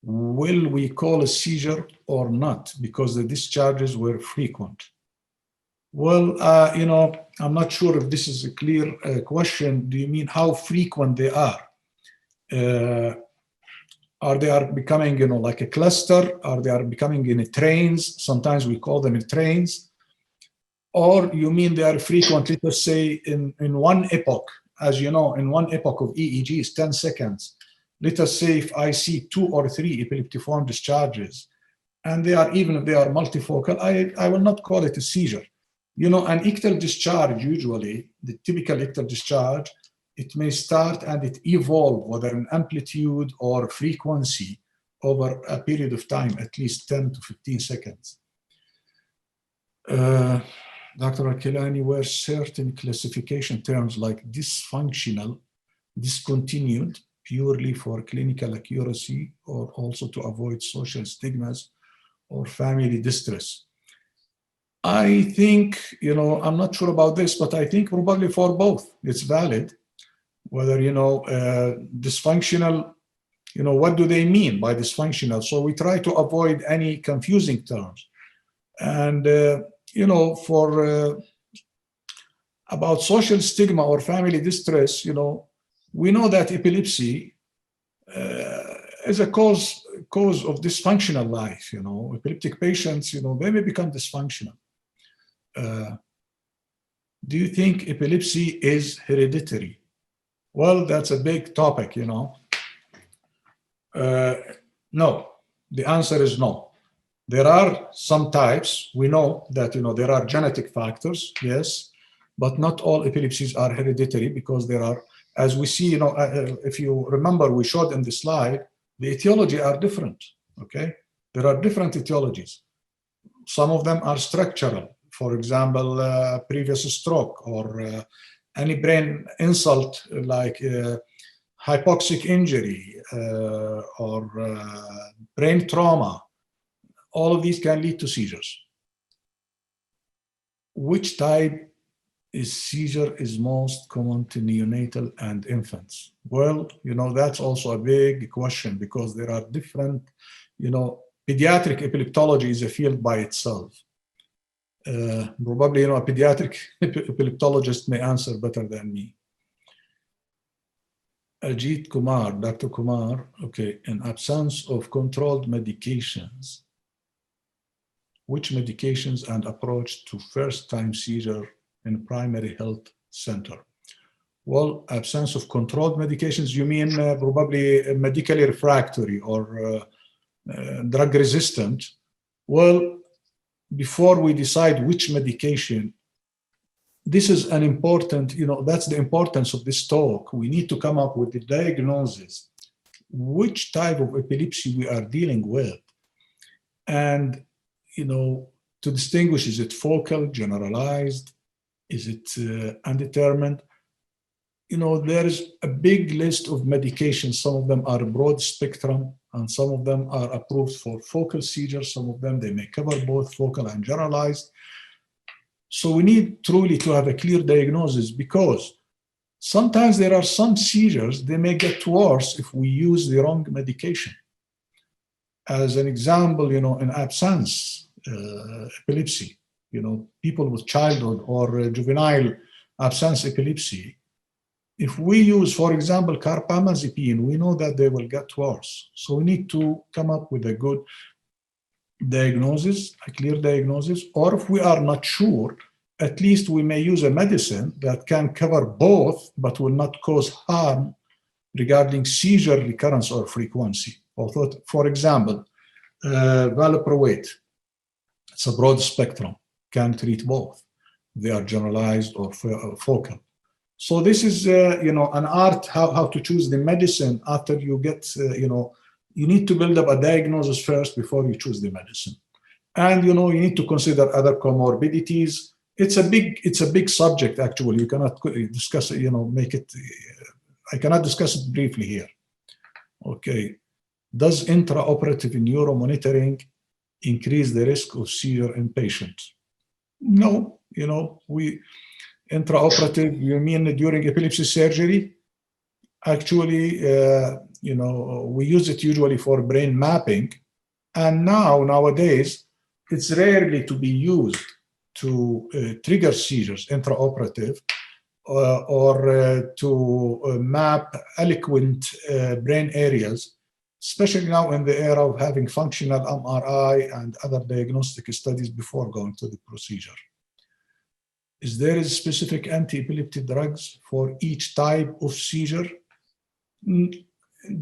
will we call a seizure or not, because the discharges were frequent? Well, I'm not sure if this is a clear question. Do you mean how frequent they are? Are they becoming, like a cluster? Are they becoming in trains? Sometimes we call them in trains. Or you mean they are frequent, let's say, in one epoch? As you know, in one epoch of EEG is 10 seconds. Let us say if I see 2 or 3 epileptiform discharges, and even if they are multifocal, I will not call it a seizure. An ictal discharge, usually, the typical ictal discharge, it may start and it evolve, whether in amplitude or frequency, over a period of time, at least 10 to 15 seconds. Dr. Al-Kilani, were certain classification terms like dysfunctional, discontinued, purely for clinical accuracy, or also to avoid social stigmas or family distress? I think, I'm not sure about this, but I think probably for both, it's valid. Whether, dysfunctional, what do they mean by dysfunctional? So we try to avoid any confusing terms. And, about social stigma or family distress, we know that epilepsy is a cause of dysfunctional life. Epileptic patients, they may become dysfunctional. Do you think epilepsy is hereditary? Well, that's a big topic, No, the answer is no. There are some types, we know that, there are genetic factors, yes, but not all epilepsies are hereditary, because there are, as we see, if you remember, we showed in the slide, the etiology are different, okay? There are different etiologies. Some of them are structural. For example, previous stroke, or any brain insult like hypoxic injury or brain trauma. All of these can lead to seizures. Which type is seizure is most common to neonatal and infants? Well, that's also a big question, because there are different, pediatric epileptology is a field by itself. Probably, a pediatric epileptologist may answer better than me. Ajit Kumar, Dr. Kumar, okay, in absence of controlled medications, which medications and approach to first-time seizure in primary health center? Well, absence of controlled medications, you mean probably medically refractory or drug resistant? Well, before we decide which medication, this is an important, that's the importance of this talk. We need to come up with the diagnosis, which type of epilepsy we are dealing with. And, to distinguish, is it focal, generalized? Is it undetermined? There is a big list of medications. Some of them are broad spectrum, and some of them are approved for focal seizures. Some of them, they may cover both focal and generalized. So we need truly to have a clear diagnosis, because sometimes there are some seizures, they may get worse if we use the wrong medication. As an example, in absence epilepsy, people with childhood or juvenile absence epilepsy, if we use, for example, carbamazepine, we know that they will get worse. So we need to come up with a good diagnosis, a clear diagnosis, or if we are not sure, at least we may use a medicine that can cover both, but will not cause harm regarding seizure recurrence or frequency. For example, valproate, it's a broad spectrum, can treat both. They are generalized or focal. So this is, an art, how to choose the medicine after you get, you need to build up a diagnosis first before you choose the medicine. And, you need to consider other comorbidities. It's a big subject, actually. You cannot discuss it, I cannot discuss it briefly here. Okay. Does intraoperative neuromonitoring increase the risk of seizure in patients? No, intraoperative, you mean during epilepsy surgery? Actually, we use it usually for brain mapping. And nowadays, it's rarely to be used to trigger seizures intraoperative or to map eloquent brain areas, especially now in the era of having functional MRI and other diagnostic studies before going to the procedure. Is there specific anti-epileptic drugs for each type of seizure?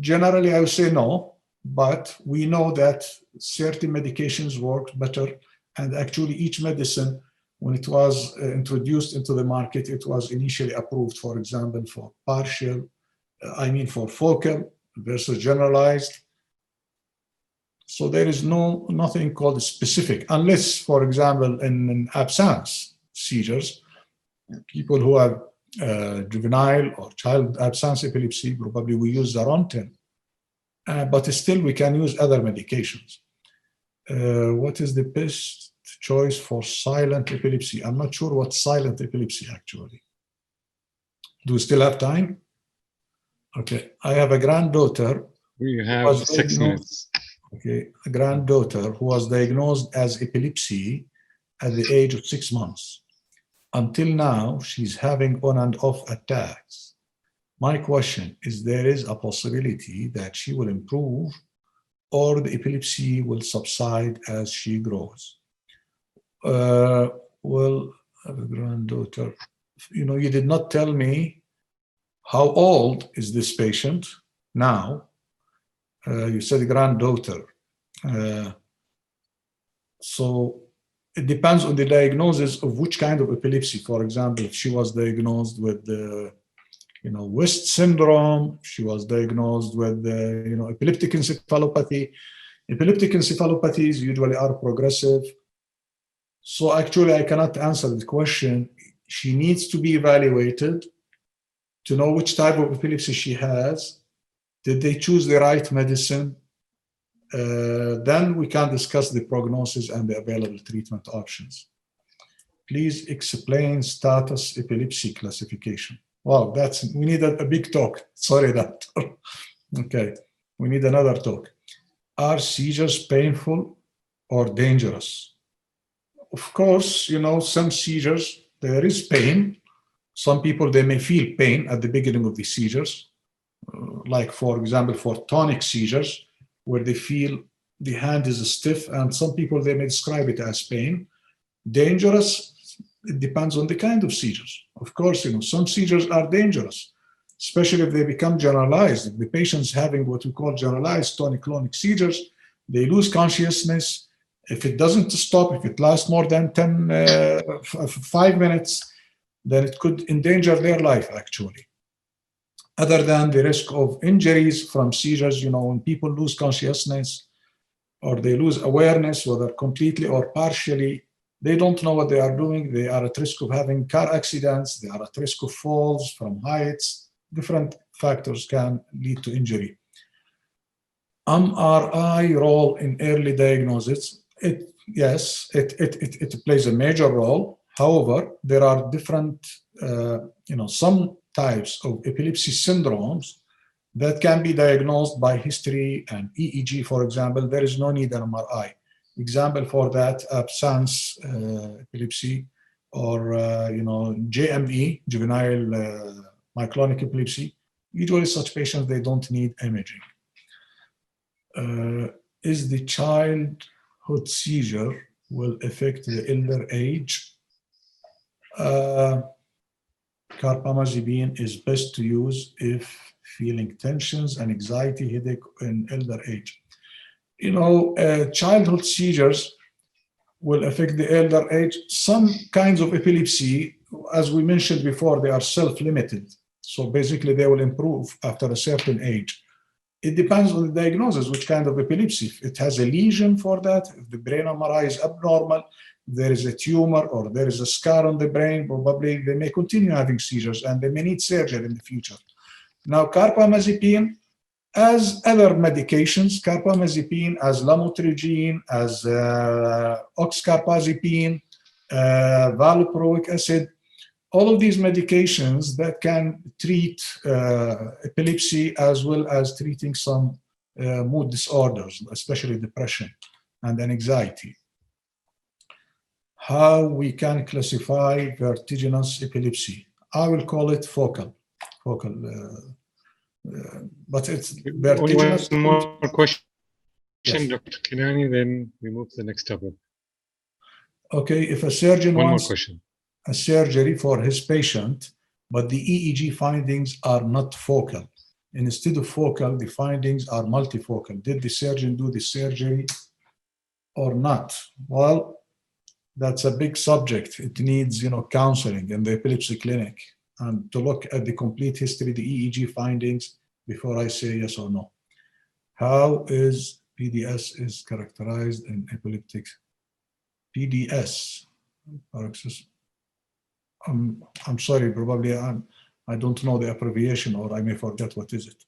Generally, I would say no. but we know that certain medications work better, and actually each medicine, when it was introduced into the market, it was initially approved, for example, for for focal versus generalized. So there is nothing called specific, unless, for example, in absence seizures, people who have juvenile or child absence epilepsy, probably we use Zarontin, but still we can use other medications. What is the best choice for silent epilepsy? I'm not sure what silent epilepsy actually. Do we still have time? Okay, I have a granddaughter. We have 6 minutes. Okay, a granddaughter who was diagnosed as epilepsy at the age of 6 months. Until now, she's having on and off attacks. My question is, there is a possibility that she will improve or the epilepsy will subside as she grows? Well, I have a granddaughter. You did not tell me how old is this patient now. You said granddaughter. So it depends on the diagnosis of which kind of epilepsy. For example, if she was diagnosed with West syndrome, if she was diagnosed with epileptic encephalopathy. Epileptic encephalopathies usually are progressive. So actually, I cannot answer the question. She needs to be evaluated to know which type of epilepsy she has. Did they choose the right medicine? Then we can discuss the prognosis and the available treatment options. Please explain status epilepsy classification. Wow, we need a big talk. Sorry, doctor. Okay, we need another talk. Are seizures painful or dangerous? Of course, some seizures, there is pain. Some people, they may feel pain at the beginning of the seizures. Like, for example, for tonic seizures, where they feel the hand is stiff, and some people, they may describe it as pain. Dangerous, it depends on the kind of seizures. Of course, some seizures are dangerous, especially if they become generalized. If the patient's having what we call generalized tonic-clonic seizures, they lose consciousness. If it doesn't stop, if it lasts more than 5 minutes, then it could endanger their life, actually. Other than the risk of injuries from seizures, when people lose consciousness or they lose awareness, whether completely or partially, they don't know what they are doing. They are at risk of having car accidents. They are at risk of falls from heights. Different factors can lead to injury. MRI role in early diagnosis. Yes, it plays a major role. However, there are different, some types of epilepsy syndromes that can be diagnosed by history and EEG, for example. There is no need an MRI. Example for that, absence epilepsy, or JME, juvenile myoclonic epilepsy. Usually such patients, they don't need imaging. Is the childhood seizure will affect the elder age? Carbamazepine is best to use if feeling tensions and anxiety, headache in elder age. Childhood seizures will affect the elder age. Some kinds of epilepsy, as we mentioned before, they are self-limited. So basically, they will improve after a certain age. It depends on the diagnosis, which kind of epilepsy. If it has a lesion for that, if the brain MRI is abnormal, there is a tumor or there is a scar on the brain, probably they may continue having seizures and they may need surgery in the future. Now, carbamazepine, as other medications, carbamazepine, as lamotrigine, as oxcarbazepine, valproic acid, all of these medications that can treat epilepsy as well as treating some mood disorders, especially depression and anxiety. How we can classify vertiginous epilepsy? I will call it focal, but it's vertiginous. One more question, Yes. Dr. Kinani, then we move to the next topic. Okay, if a surgeon wants more question. a surgery for his patient, but the EEG findings are not focal, instead of focal, the findings are multifocal. Did the surgeon do the surgery or not? Well, that's a big subject. It needs, counseling in the epilepsy clinic and to look at the complete history, the EEG findings before I say yes or no. How is PDS is characterized in epileptic? PDS, paroxysm. I'm sorry, probably I don't know the abbreviation, or I may forget what is it.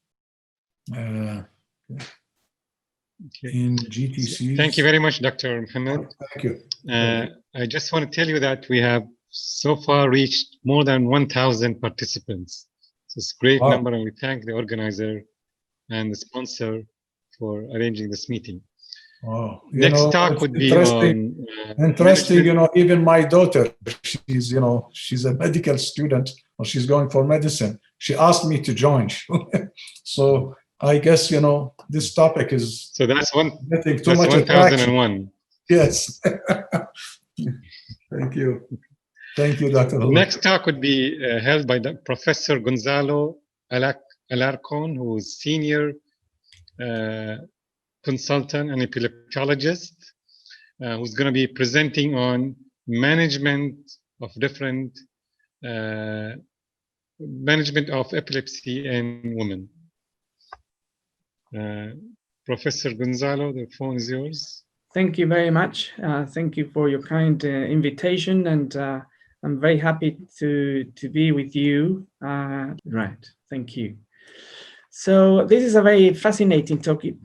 In GTC. Thank you very much, Dr. Mohammed. Thank you. Thank you. I just want to tell you that we have so far reached more than 1,000 participants. So it's a great number, and we thank the organizer and the sponsor for arranging this meeting. Wow. Next talk would be on interesting. Even my daughter, she's a medical student, or she's going for medicine. She asked me to join. So I guess this topic is getting too much attraction. 1001. Yes. Thank you. Thank you, Dr. The next talk would be held by Professor Gonzalo Alarcon, who is senior consultant and epileptologist, who's going to be presenting on management of different management of epilepsy in women. Professor Gonzalo, the phone is yours. Thank you very much. Thank you for your kind invitation, and I'm very happy to be with you. Right, thank you. So this is a very fascinating topic.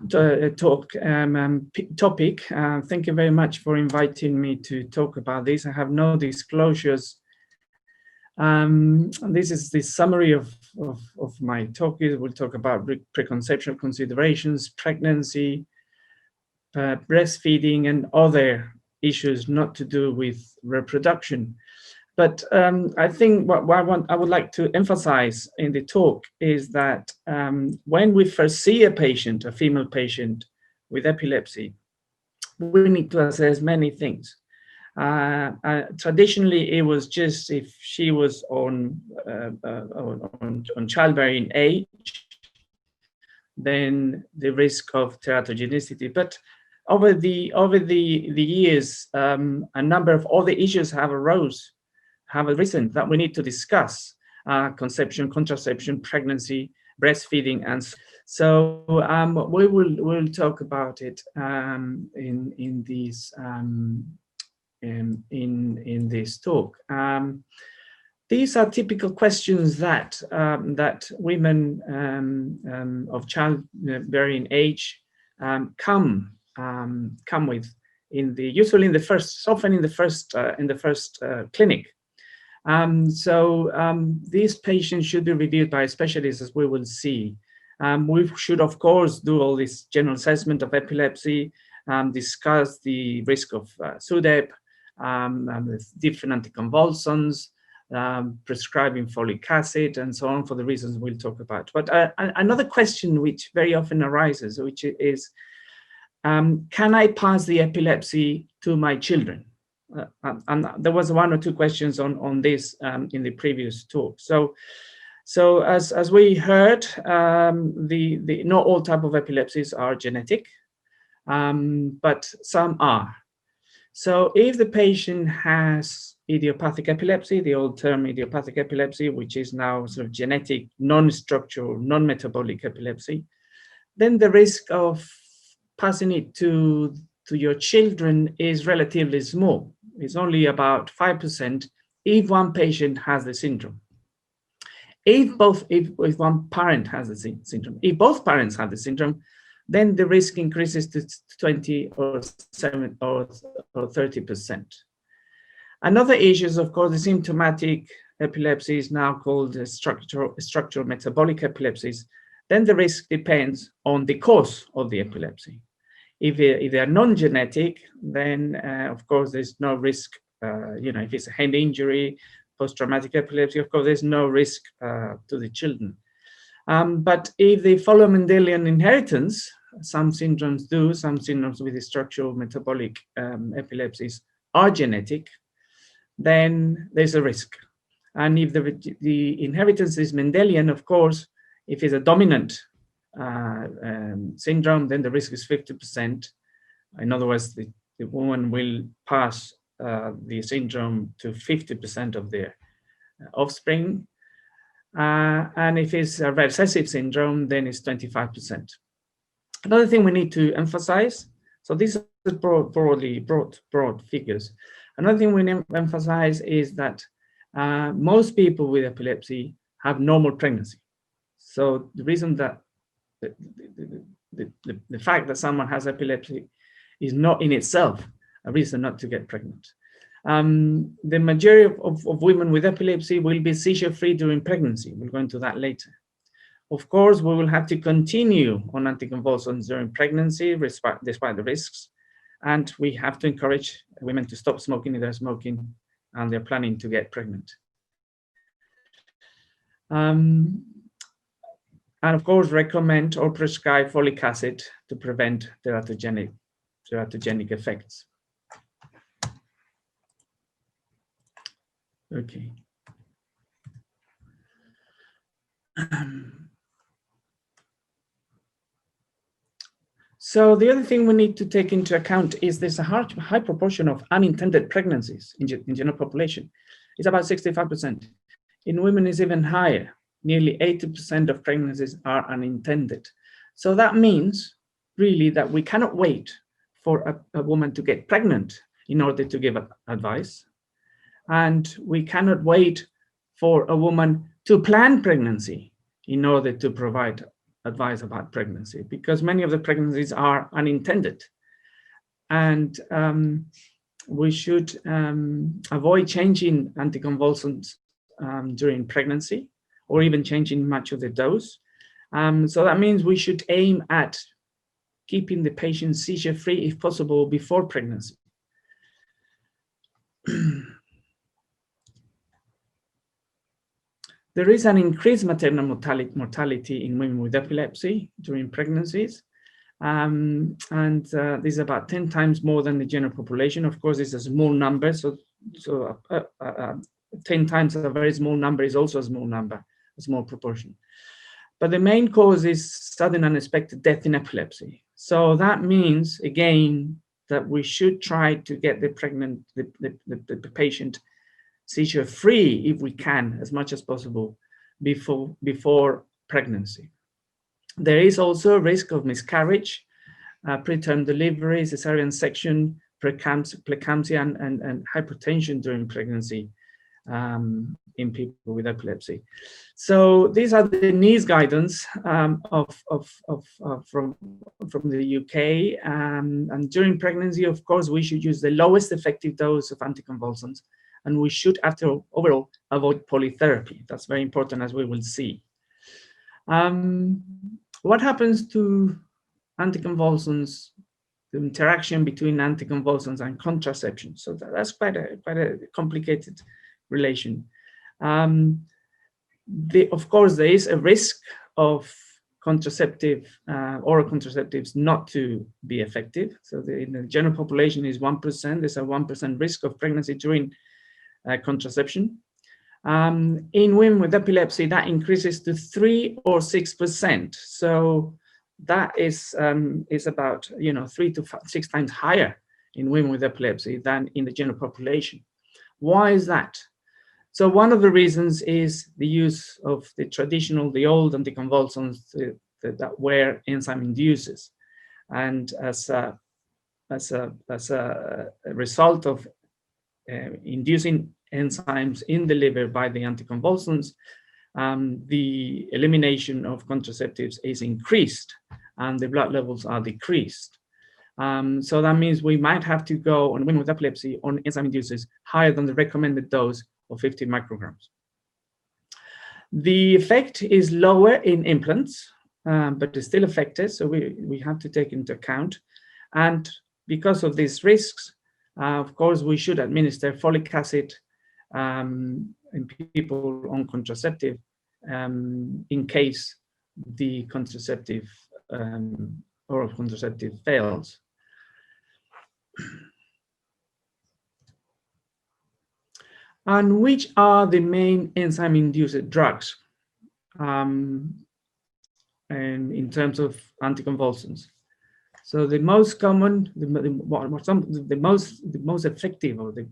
Thank you very much for inviting me to talk about this. I have no disclosures. This is the summary of my talk. We'll talk about preconception considerations, pregnancy, breastfeeding, and other issues not to do with reproduction. But I think what I would like to emphasize in the talk is that when we first see a patient, a female patient with epilepsy, we need to assess many things. Traditionally, it was just if she was on childbearing age, then the risk of teratogenicity. But over the years, a number of other issues have arisen that we need to discuss: conception, contraception, pregnancy, breastfeeding, and so we'll talk about it in this talk. These are typical questions that women of childbearing age come with usually in the first, often in the first clinic. These patients should be reviewed by specialists, as we will see. We should, of course, do all this general assessment of epilepsy, discuss the risk of SUDEP, with different anticonvulsants, prescribing folic acid, and so on, for the reasons we'll talk about. But another question which very often arises, which is, can I pass the epilepsy to my children? And there was one or two questions on this in the previous talk. So as we heard, not all type of epilepsies are genetic, but some are. So if the patient has idiopathic epilepsy, the old term idiopathic epilepsy, which is now sort of genetic, non-structural, non-metabolic epilepsy, then the risk of passing it to your children is relatively small. It's only about 5% if one patient has the syndrome. If one parent has the syndrome, if both parents have the syndrome, then the risk increases to 20 or 7 or 30%. Another issue is, of course, the symptomatic epilepsy is now called structural metabolic epilepsies. Then the risk depends on the cause of the epilepsy. If they are non-genetic, then of course there's no risk. If it's a hand injury, post-traumatic epilepsy, of course there's no risk to the children. But if they follow Mendelian inheritance, some syndromes do. Some syndromes with the structural metabolic epilepsies are genetic, then there's a risk. And if the inheritance is Mendelian, of course, If it's a dominant syndrome, then the risk is 50%. In other words, the woman will pass the syndrome to 50% of their offspring. And if it's a recessive syndrome, then it's 25%. Another thing we need to emphasize, so these are broad figures. Another thing we need to emphasize is that most people with epilepsy have normal pregnancy. So the reason that the fact that someone has epilepsy is not in itself a reason not to get pregnant. The majority of women with epilepsy will be seizure-free during pregnancy. We'll go into that later. Of course, we will have to continue on anticonvulsants during pregnancy, despite the risks. And we have to encourage women to stop smoking if they're smoking and they're planning to get pregnant. And of course, recommend or prescribe folic acid to prevent teratogenic effects. Okay. So the other thing we need to take into account is there's a high proportion of unintended pregnancies in general population. It's about 65%. In women, it's even higher. Nearly 80% of pregnancies are unintended. So that means really that we cannot wait for a woman to get pregnant in order to give advice. And we cannot wait for a woman to plan pregnancy in order to provide advice about pregnancy, because many of the pregnancies are unintended. And we should avoid changing anticonvulsants during pregnancy, or even changing much of the dose. So that means we should aim at keeping the patient seizure-free if possible before pregnancy. There is an increased maternal mortality in women with epilepsy during pregnancies. This is about 10 times more than the general population. Of course, it's a small number, so 10 times a very small number is also a small number, a small proportion. But the main cause is sudden unexpected death in epilepsy. So that means, again, that we should try to get the patient seizure-free, if we can, as much as possible, before pregnancy. There is also a risk of miscarriage, preterm delivery, cesarean section, preeclampsia, and hypertension during pregnancy in people with epilepsy. So these are the NICE guidance from the UK. And during pregnancy, of course, we should use the lowest effective dose of anticonvulsants. And we should, overall, avoid polytherapy. That's very important, as we will see. What happens to anticonvulsants, the interaction between anticonvulsants and contraception? So that's quite a complicated relation. Of course, there is a risk of oral contraceptives not to be effective. So in the general population is 1%. There's a 1% risk of pregnancy during contraception. In women with epilepsy, that increases to 3 or 6%. So that is about 3 to 6 times higher in women with epilepsy than in the general population. Why is that? So one of the reasons is the use of the old anticonvulsants that were enzyme inducers, and as a result of inducing enzymes in the liver by the anticonvulsants, the elimination of contraceptives is increased and the blood levels are decreased. So that means we might have to go on women with epilepsy on enzyme inducers higher than the recommended dose of 50 micrograms. The effect is lower in implants, but it's still effective, so we have to take into account. And because of these risks, of course, we should administer folic acid in people on contraceptive in case the oral contraceptive fails. And which are the main enzyme-induced drugs? in terms of anticonvulsants. So the most common, the most effective, or the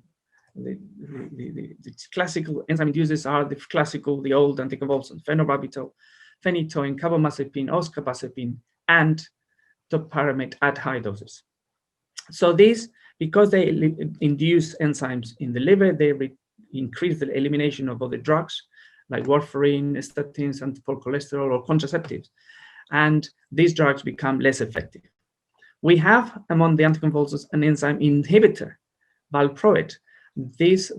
classical enzyme inducers are the old anticonvulsants: phenobarbital, phenytoin, carbamazepine, oxcarbazepine, and topiramate at high doses. So these, because they induce enzymes in the liver, they increase the elimination of other drugs like warfarin, statins, anti-poor cholesterol, or contraceptives, and these drugs become less effective. We have among the anticonvulsants an enzyme inhibitor, valproate. This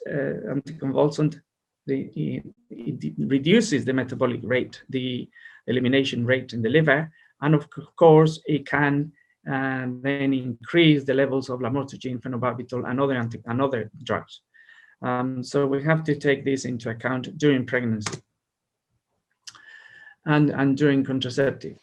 anticonvulsant, it reduces the metabolic rate, the elimination rate in the liver, and of course it can then increase the levels of lamotrigine, phenobarbital, and other drugs. So we have to take this into account during pregnancy and during contraceptive.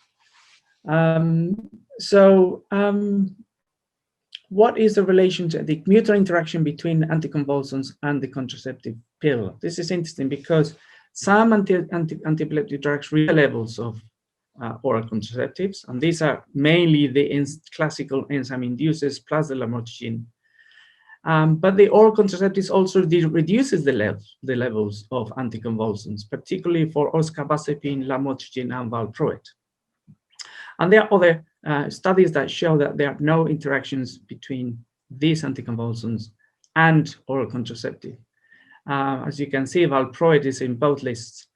What is the relation to the mutual interaction between anticonvulsants and the contraceptive pill? This is interesting because some anti-epileptic drugs reach levels of oral contraceptives, and these are mainly the classical enzyme inducers plus the lamotrigine. But the oral contraceptives also reduces the levels of anticonvulsants, particularly for oxcarbazepine, lamotrigine, and valproate. And there are other studies that show that there are no interactions between these anticonvulsants and oral contraceptive. As you can see, valproate is in both lists.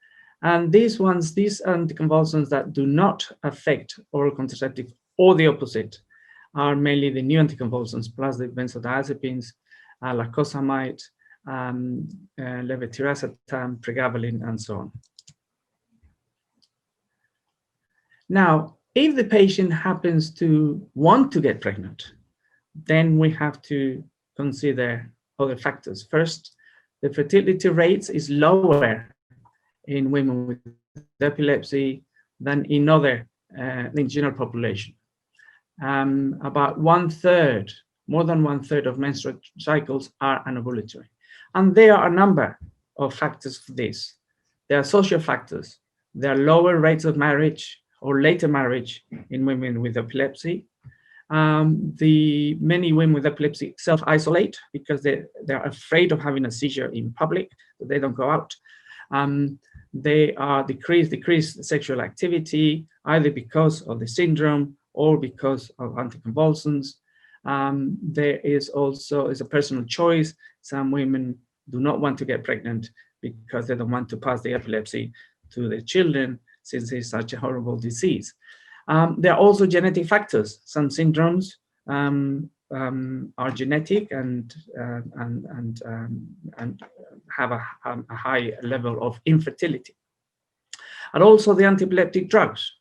And these anticonvulsants that do not affect oral contraceptive or the opposite are mainly the new anticonvulsants plus the benzodiazepines, lacosamide, levetiracetam, pregabalin, and so on. Now, if the patient happens to want to get pregnant, then we have to consider other factors. First, the fertility rates is lower in women with epilepsy than in other, in general population. About more than one third of menstrual cycles are anovulatory. And there are a number of factors for this. There are social factors. There are lower rates of marriage or later marriage in women with epilepsy. Many women with epilepsy self-isolate because they're afraid of having a seizure in public, so they don't go out. They are decreased sexual activity, either because of the syndrome or because of anticonvulsants. There is also a personal choice. Some women do not want to get pregnant because they don't want to pass the epilepsy to their children, since it's such a horrible disease. There are also genetic factors. Some syndromes are genetic and have a high level of infertility. And also the anti-epileptic drugs.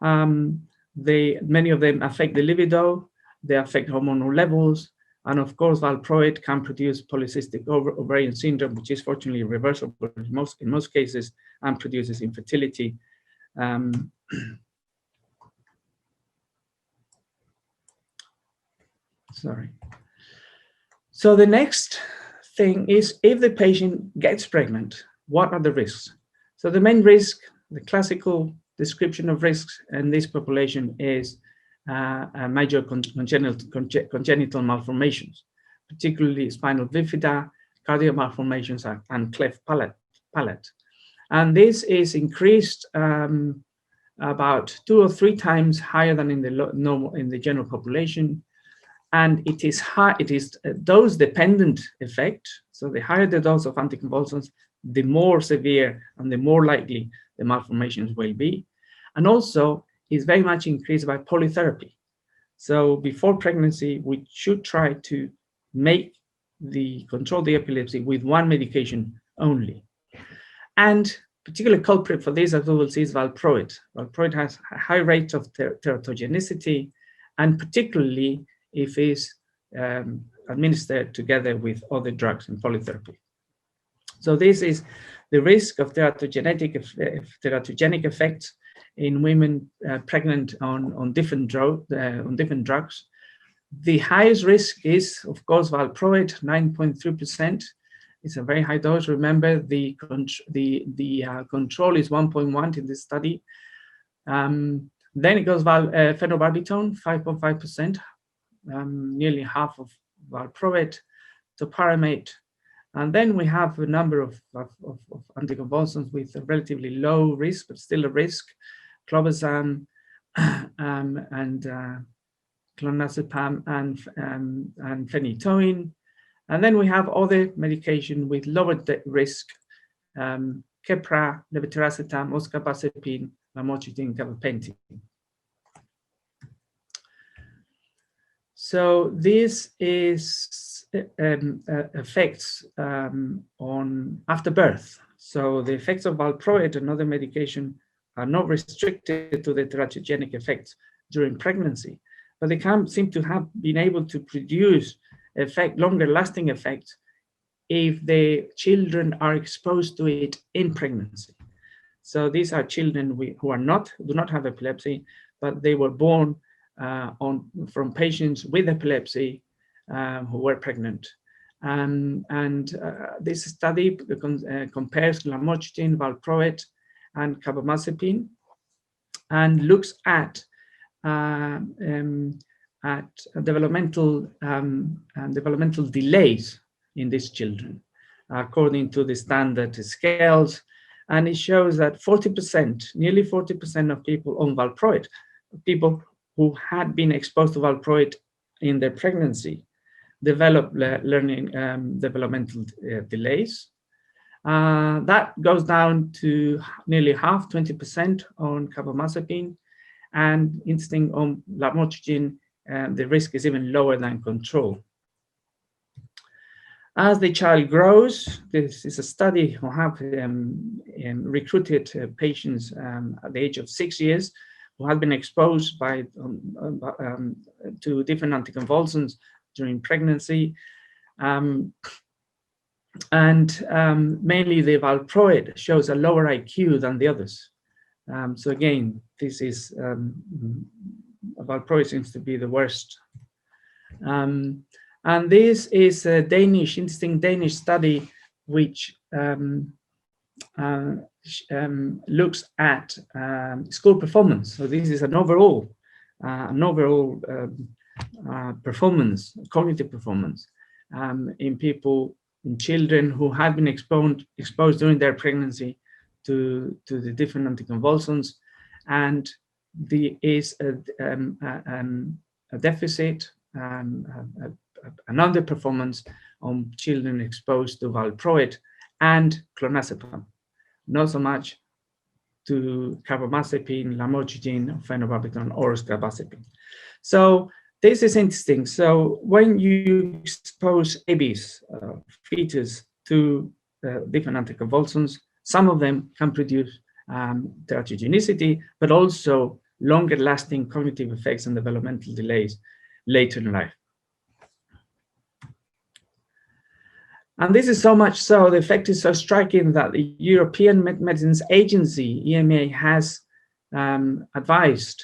Many of them affect the libido, they affect hormonal levels, and of course valproate can produce polycystic ovarian syndrome, which is fortunately reversible in most cases and produces infertility. Sorry. So the next thing is, if the patient gets pregnant, what are the risks? So the main risk, the classical description of risks in this population is major congenital malformations, particularly spinal bifida, cardiac malformations, and cleft palate. And this is increased about 2 or 3 times higher than in the general population. And it is a dose-dependent effect. So the higher the dose of anticonvulsants, the more severe and the more likely the malformations will be. And also is very much increased by polytherapy. So before pregnancy, we should try to control the epilepsy with one medication only. And particular culprit for this, as we will see, is valproate. Valproate has a high rate of teratogenicity, and particularly if it's administered together with other drugs and polytherapy. So this is the risk of teratogenic effects in women pregnant on different drugs. The highest risk is, of course, valproate, 9.3%. It's a very high dose. Remember, the control is 1.1 in this study. Then it goes phenobarbital, 5.5%, nearly half of valproate, topiramate. And then we have a number of anticonvulsants with a relatively low risk, but still a risk, clobazam and clonazepam and phenytoin. And then we have other medication with lower risk, Keppra, levetiracetam, oscarbazepine, lamotrigine, gabapentin. So this is effects on after birth. So the effects of valproate and other medication are not restricted to the teratogenic effects during pregnancy, but they can seem to have been able to produce longer lasting effects if the children are exposed to it in pregnancy. So these are children who do not have epilepsy, but they were born from patients with epilepsy who were pregnant. This study compares lamotrigine, valproate, and carbamazepine, and looks at developmental delays in these children according to the standard scales. And it shows that 40%, nearly 40% of people on valproate, people who had been exposed to valproate in their pregnancy, develop developmental delays. That goes down to nearly half, 20% on carbamazepine, and interesting on lamotrigine, the risk is even lower than control. As the child grows, this is a study who have recruited patients at the age of 6 years who have been exposed to different anticonvulsants during pregnancy. Mainly the valproate shows a lower IQ than the others. So again, this is valproate seems to be the worst. And this is a interesting Danish study which looks at school performance. So this is an overall performance, cognitive performance in children who have been exposed during their pregnancy to the different anticonvulsants, and there is a deficit, an underperformance on children exposed to valproate and clonazepam, not so much to carbamazepine, lamotrigine, phenobarbital, or oscarbazepine. So this is interesting. So when you expose babies, fetus, to different anticonvulsants, some of them can produce teratogenicity, but also longer lasting cognitive effects and developmental delays later in life. And this is so much so, the effect is so striking that the European Medicines Agency, EMA, has advised,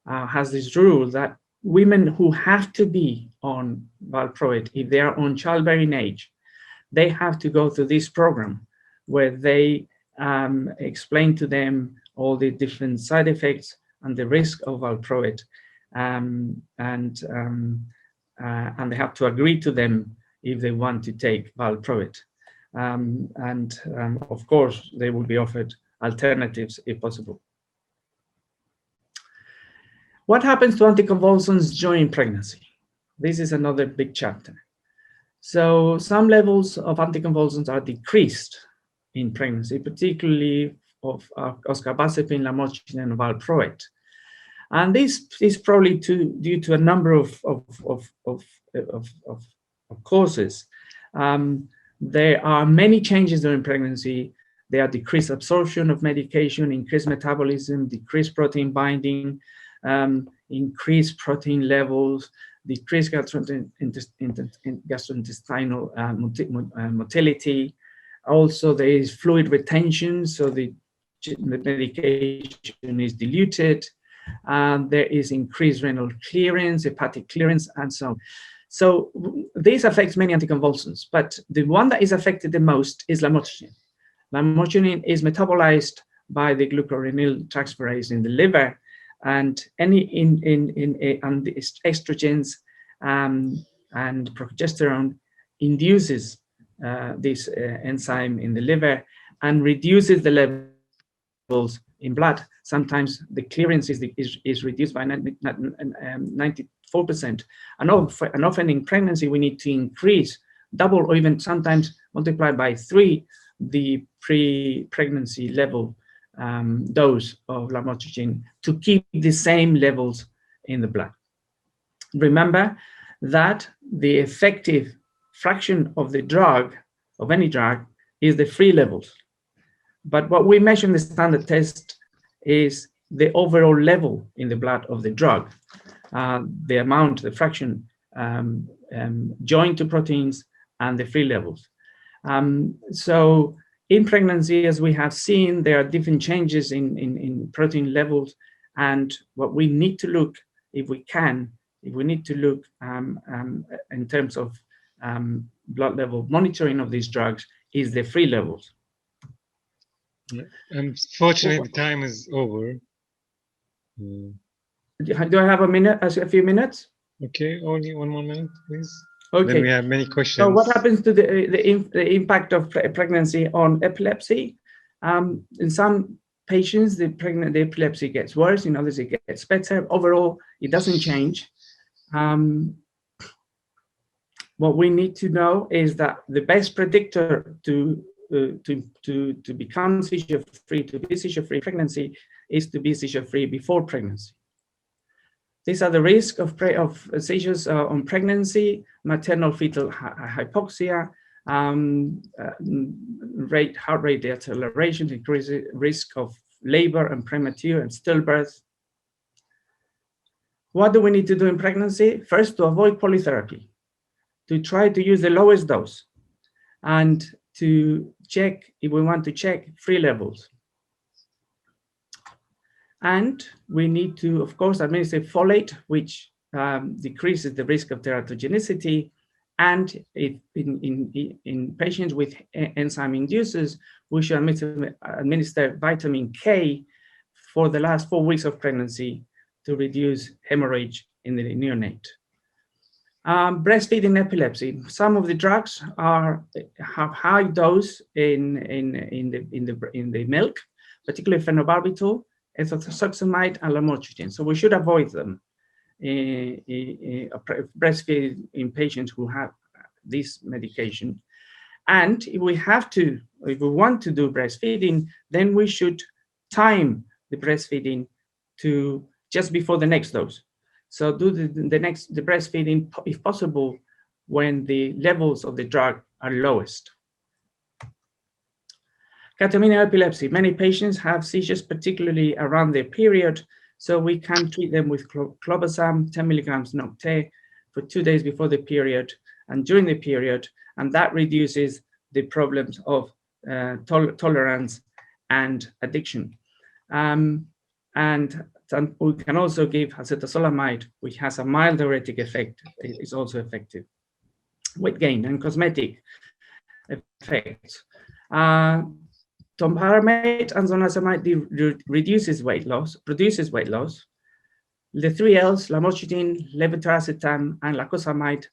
has this rule that women who have to be on valproate, if they are on childbearing age, they have to go through this program where they explain to them all the different side effects and the risk of valproate, and they have to agree to them if they want to take valproate. Of course, they will be offered alternatives if possible. What happens to anticonvulsants during pregnancy? This is another big chapter. So some levels of anticonvulsants are decreased in pregnancy, particularly of oscarbazepine, lamotrigine, and valproate. And this is probably due to a number of causes. There are many changes during pregnancy. There are decreased absorption of medication, increased metabolism, decreased protein binding, increased protein levels, decreased gastrointestinal motility. Also, there is fluid retention, so the medication is diluted. There is increased renal clearance, hepatic clearance, and so on. So this affects many anticonvulsants, but the one that is affected the most is lamotrigine. Lamotrigine is metabolized by the glucuronyl transferase in the liver, and any and the estrogens and progesterone induces this enzyme in the liver and reduces the levels in blood. Sometimes the clearance is reduced by 94%, and often in pregnancy we need to increase, double, or even sometimes multiply by 3 the pre-pregnancy level dose of lamotrigine to keep the same levels in the blood. Remember that the effective fraction of the drug, of any drug, is the free levels. But what we measure in the standard test is the overall level in the blood of the drug, the amount, the fraction joined to proteins, and the free levels. So in pregnancy, as we have seen, there are different changes in protein levels, and what we need to look, if we need to look in terms of blood level monitoring of these drugs, is the free levels. Unfortunately, the time is over. Do I have a few minutes? Okay, only 1 more minute, please. Okay. Then we have many questions. So what happens to the impact of pregnancy on epilepsy? In some patients, the epilepsy gets worse. In others, it gets better. Overall, it doesn't change. What we need to know is that the best predictor to become seizure-free, to be seizure-free pregnancy, is to be seizure-free before pregnancy. These are the risk of seizures on pregnancy: maternal fetal hypoxia, heart rate deceleration, increases risk of labor and premature and stillbirth. What do we need to do in pregnancy? First, to avoid polytherapy, to try to use the lowest dose, and to check, if we want to check, free levels. And we need to, of course, administer folate, which decreases the risk of teratogenicity. And if in patients with enzyme inducers, we should administer vitamin K for the last 4 weeks of pregnancy to reduce hemorrhage in the neonate. Breastfeeding epilepsy. Some of the drugs have high dose in the milk, particularly phenobarbital, ethosuximide, and lamotrigine. So we should avoid them breastfeeding in patients who have this medication. And if we want to do breastfeeding, then we should time the breastfeeding to just before the next dose. So do the breastfeeding, if possible, when the levels of the drug are lowest. Catamenial epilepsy. Many patients have seizures, particularly around their period, so we can treat them with clobazam, 10 milligrams Nocte, for 2 days before the period and during the period, and that reduces the problems of tolerance and addiction. And we can also give acetazolamide, which has a mild diuretic effect. It is also effective. Weight gain and cosmetic effects. Topiramate and zonisamide produces weight loss. The 3 Ls, lamotrigine, levetiracetam, and lacosamide,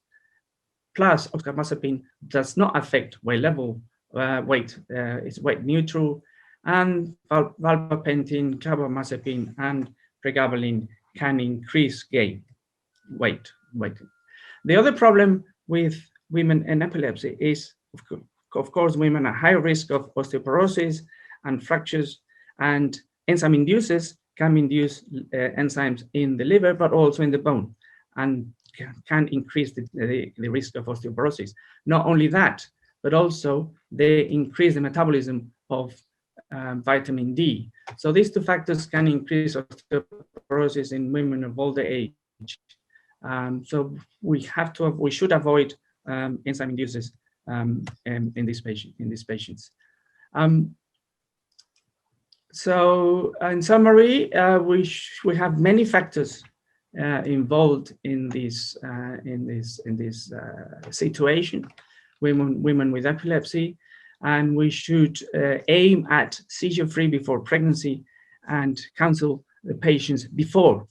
plus oxcarbazepine, does not affect weight level. It's weight neutral. And valpapentin, carbamazepine, and pregabalin can increase weight. The other problem with women in epilepsy is, of course, women are high risk of osteoporosis and fractures, and enzyme inducers can induce enzymes in the liver, but also in the bone, and can increase the risk of osteoporosis. Not only that, but also they increase the metabolism of vitamin D. So these 2 factors can increase osteoporosis in women of older age. So we should avoid enzyme inducers in these patients. So in summary, we have many factors involved in this situation. Women with epilepsy. and we should aim at seizure-free before pregnancy and counsel the patients before,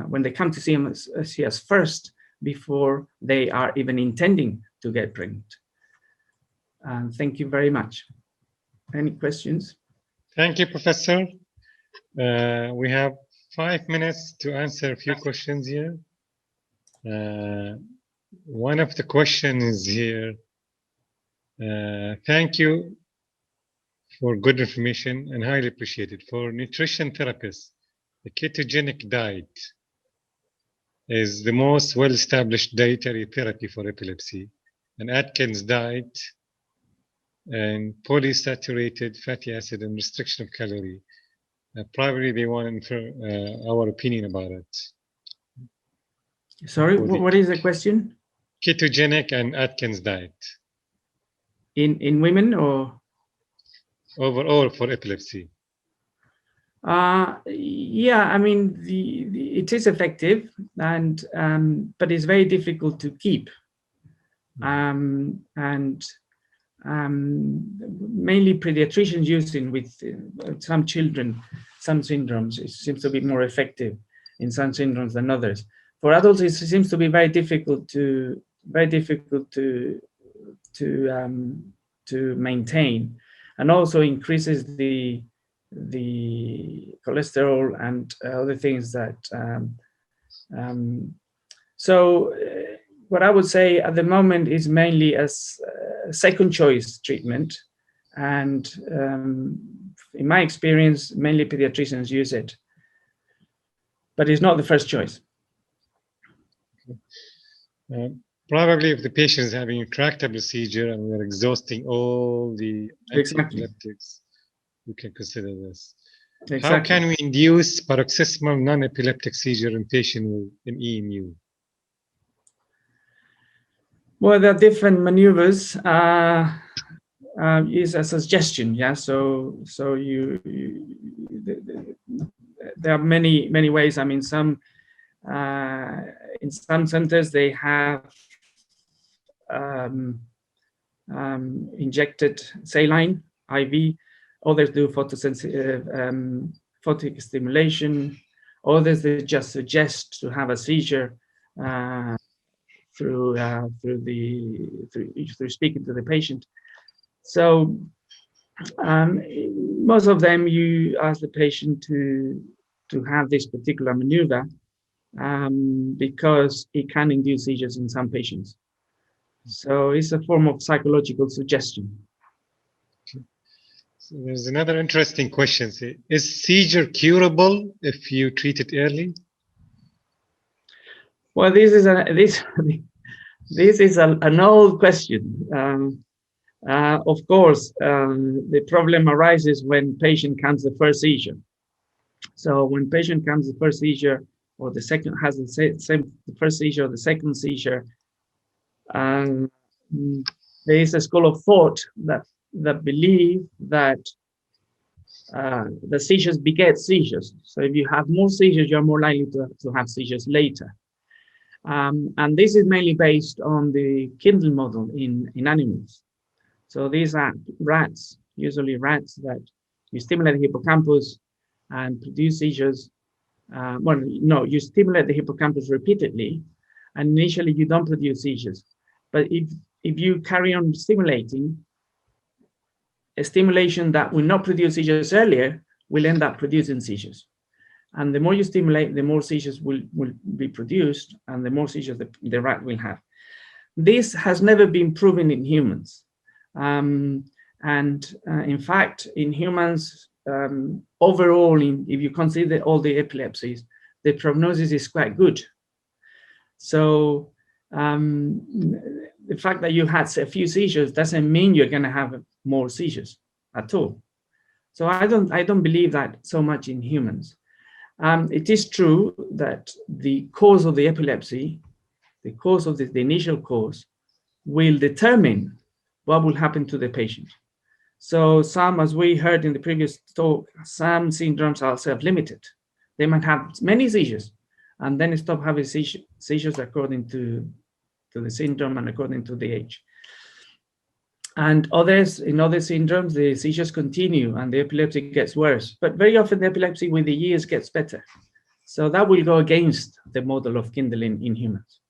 when they come to see us first, before they are even intending to get pregnant. Thank you very much. Any questions? Thank you, Professor. We have 5 minutes to answer a few questions here. One of the questions here, thank you for good information and highly appreciated. For nutrition therapists, the ketogenic diet is the most well-established dietary therapy for epilepsy. An Atkins diet and polysaturated fatty acid and restriction of calorie. Probably they want our opinion about it. Sorry, what is the question? Ketogenic and Atkins diet. In women or? Overall for epilepsy. Yeah, I mean, it is effective, and but it's very difficult to keep. And mainly pediatricians using with some children, some syndromes. It seems to be more effective in some syndromes than others. For adults, it seems to be very difficult to maintain, and also increases the cholesterol and other things that. What I would say at the moment is mainly as second choice treatment, and in my experience, mainly pediatricians use it, but it's not the first choice. Probably if the patient is having a tractable seizure and we're exhausting all the anti-epileptics, we can consider this. Exactly. How can we induce paroxysmal non-epileptic seizure in patients with an EMU? Well, there are different maneuvers. Is a suggestion, yeah. So there are many ways. I mean, in some centers they have injected saline IV. Others do photic stimulation. Others they just suggest to have a seizure through speaking to the patient. So most of them you ask the patient to have this particular maneuver because it can induce seizures in some patients. So it's a form of psychological suggestion. So there's another interesting question. Is seizure curable if you treat it early? Well, this is an old question. Of course, the problem arises when patient comes the first seizure. So when patient comes the first seizure, or the second has the first seizure or the second seizure, there is a school of thought that believe that the seizures beget seizures. So if you have more seizures, you're more likely to have seizures later. And this is mainly based on the Kindle model in animals. So these are rats, usually rats that you stimulate the hippocampus and produce seizures. You stimulate the hippocampus repeatedly, and initially you don't produce seizures. But if you carry on stimulating, a stimulation that will not produce seizures earlier will end up producing seizures. And the more you stimulate, the more seizures will be produced, and the more seizures the rat will have. This has never been proven in humans. In fact, in humans, overall, if you consider all the epilepsies, the prognosis is quite good. So the fact that you had a few seizures doesn't mean you're going to have more seizures at all. So I don't believe that so much in humans. It is true that the cause of the epilepsy, the cause of the initial cause, will determine what will happen to the patient. So some, as we heard in the previous talk, some syndromes are self-limited. They might have many seizures and then stop having seizures according to the syndrome and according to the age. And others, in other syndromes, the seizures continue and the epilepsy gets worse. But very often the epilepsy with the years gets better. So that will go against the model of kindling in humans.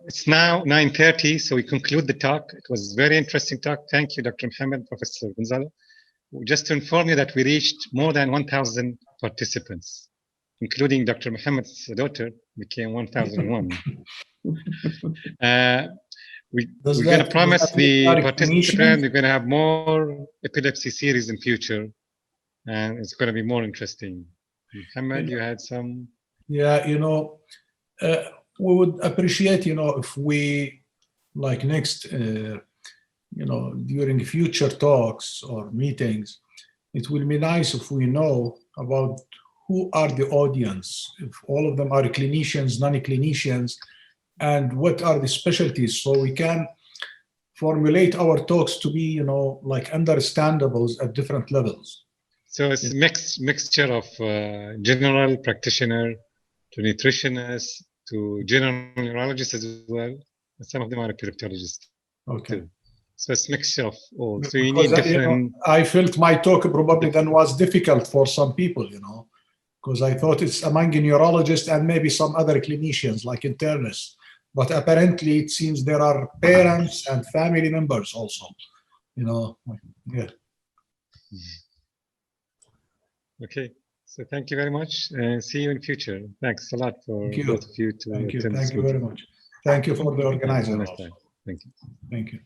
It's now 9:30, so we conclude the talk. It was a very interesting talk. Thank you, Dr. Mohammed, Professor Gonzalo. Just to inform you that we reached more than 1,000 participants, including Dr. Mohammed's daughter, became 1,001. We're going to promise the participants we're going to have more epilepsy series in future, and it's going to be more interesting. Mohammed, you had some? Yeah, we would appreciate, if we, like next, during future talks or meetings, it will be nice if we know about who are the audience, if all of them are clinicians, non-clinicians, and what are the specialties, so we can formulate our talks to be, like understandables at different levels. So it's a mixture of general practitioner to nutritionists to general neurologists as well. And some of them are epileptologists. Okay. Too. So it's a mixture of all. So you need different. I felt my talk probably then was difficult for some people, because I thought it's among neurologists and maybe some other clinicians like internists. But apparently it seems there are parents and family members also, yeah. Okay, so thank you very much and see you in future. Thanks a lot for both of you to Thank you. attend Thank you very much. Thank you for the organizer. Thank you. Thank you.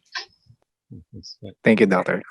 Thank you, Doctor.